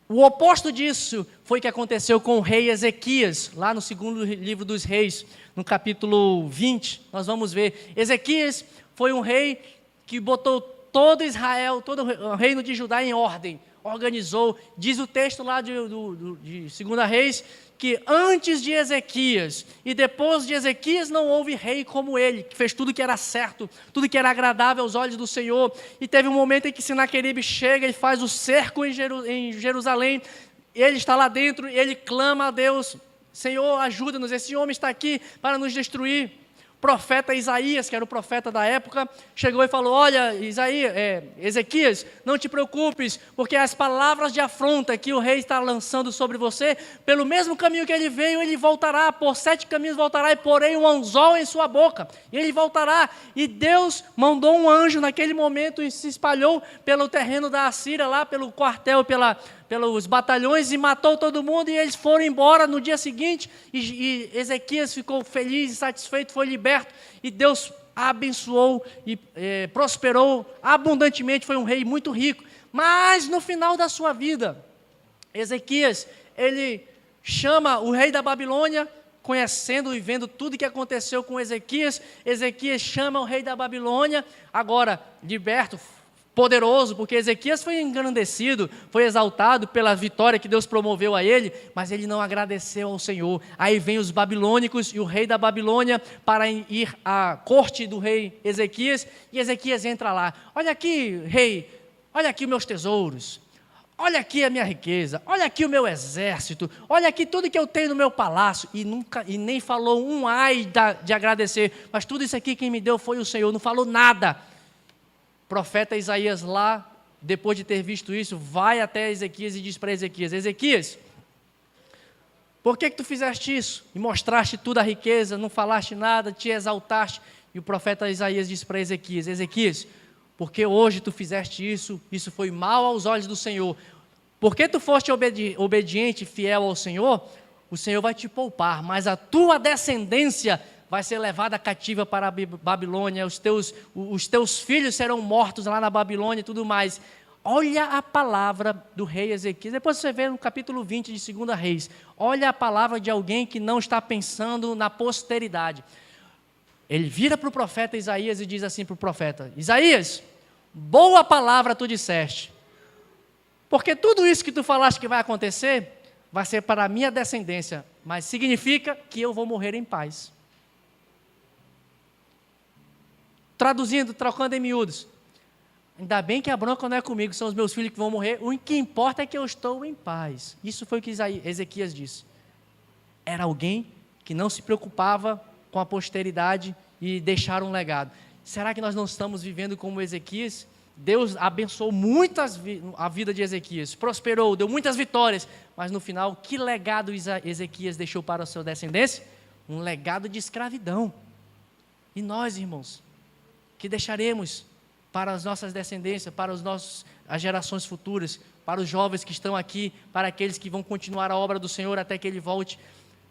B: o oposto disso foi o que aconteceu com o rei Ezequias, lá no segundo livro dos reis, no capítulo 20, nós vamos ver. Ezequias foi um rei que botou todo Israel, todo o reino de Judá em ordem, organizou. Diz o texto lá de 2 Reis, que antes de Ezequias e depois de Ezequias não houve rei como ele, que fez tudo que era certo, tudo que era agradável aos olhos do Senhor. E teve um momento em que Sinaqueribe chega e faz o cerco em Jerusalém, ele está lá dentro e ele clama a Deus: Senhor, ajuda-nos, esse homem está aqui para nos destruir. O profeta Isaías, que era o profeta da época, chegou e falou: olha, Ezequias, não te preocupes, porque as palavras de afronta que o rei está lançando sobre você, pelo mesmo caminho que ele veio, ele voltará, por 7 caminhos voltará, e porei um anzol em sua boca, e ele voltará. E Deus mandou um anjo naquele momento e se espalhou pelo terreno da Assíria, lá pelo quartel, pelos batalhões, e matou todo mundo, e eles foram embora no dia seguinte, e Ezequias ficou feliz e satisfeito, foi liberto, e Deus abençoou e prosperou abundantemente, foi um rei muito rico. Mas no final da sua vida, Ezequias, ele chama o rei da Babilônia, conhecendo e vendo tudo que aconteceu com Ezequias, Ezequias chama o rei da Babilônia, agora liberto, poderoso, porque Ezequias foi engrandecido, foi exaltado pela vitória que Deus promoveu a ele, mas ele não agradeceu ao Senhor. Aí vem os babilônicos e o rei da Babilônia para ir à corte do rei Ezequias, e Ezequias entra lá: olha aqui, rei, olha aqui os meus tesouros, olha aqui a minha riqueza, olha aqui o meu exército, olha aqui tudo que eu tenho no meu palácio, e nem falou um ai de agradecer, mas tudo isso aqui quem me deu foi o Senhor, não falou nada. O profeta Isaías lá, depois de ter visto isso, vai até Ezequias e diz para Ezequias: Ezequias, por que tu fizeste isso? E mostraste toda a riqueza, não falaste nada, te exaltaste. E o profeta Isaías diz para Ezequias: Ezequias, porque hoje tu fizeste isso, isso foi mal aos olhos do Senhor. Porque tu foste obediente e fiel ao Senhor, o Senhor vai te poupar, mas a tua descendência vai ser levada cativa para a Babilônia, os teus filhos serão mortos lá na Babilônia e tudo mais. Olha a palavra do rei Ezequias, depois você vê no capítulo 20 de 2 Reis, olha a palavra de alguém que não está pensando na posteridade. Ele vira para o profeta Isaías e diz assim para o profeta: Isaías, boa palavra tu disseste, porque tudo isso que tu falaste que vai acontecer, vai ser para a minha descendência, mas significa que eu vou morrer em paz. Traduzindo, trocando em miúdos, ainda bem que a bronca não é comigo, são os meus filhos que vão morrer, o que importa é que eu estou em paz. Isso foi o que Ezequias disse. Era alguém que não se preocupava com a posteridade e deixar um legado. Será que nós não estamos vivendo como Ezequias? Deus abençoou muito a vida de Ezequias, prosperou, deu muitas vitórias, mas no final, que legado Ezequias deixou para a sua descendência? Um legado de escravidão. E nós, irmãos, que deixaremos para as nossas descendências, para as gerações futuras, para os jovens que estão aqui, para aqueles que vão continuar a obra do Senhor até que Ele volte.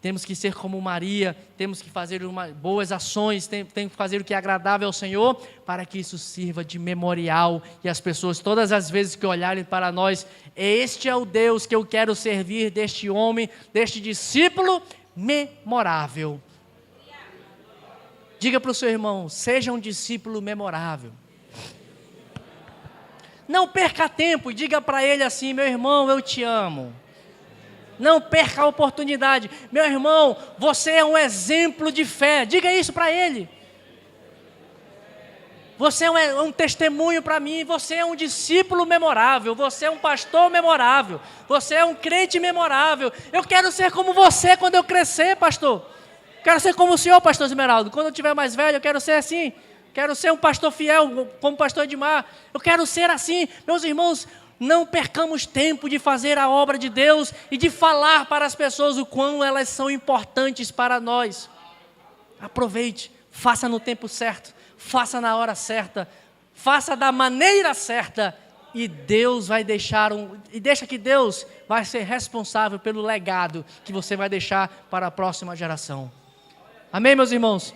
B: Temos que ser como Maria, temos que fazer boas ações, temos que fazer o que é agradável ao Senhor, para que isso sirva de memorial, e as pessoas, todas as vezes que olharem para nós, este é o Deus que eu quero servir, deste homem, deste discípulo memorável. Diga para o seu irmão, seja um discípulo memorável. Não perca tempo e diga para ele assim: meu irmão, eu te amo. Não perca a oportunidade. Meu irmão, você é um exemplo de fé. Diga isso para ele. Você é um testemunho para mim. Você é um discípulo memorável. Você é um pastor memorável. Você é um crente memorável. Eu quero ser como você quando eu crescer, pastor. Quero ser como o senhor, pastor Esmeraldo. Quando eu tiver mais velho, eu quero ser assim. Quero ser um pastor fiel, como o pastor Edmar. Eu quero ser assim. Meus irmãos, não percamos tempo de fazer a obra de Deus e de falar para as pessoas o quão elas são importantes para nós. Aproveite, faça no tempo certo, faça na hora certa, faça da maneira certa, e Deus vai deixa que Deus vai ser responsável pelo legado que você vai deixar para a próxima geração. Amém, meus irmãos?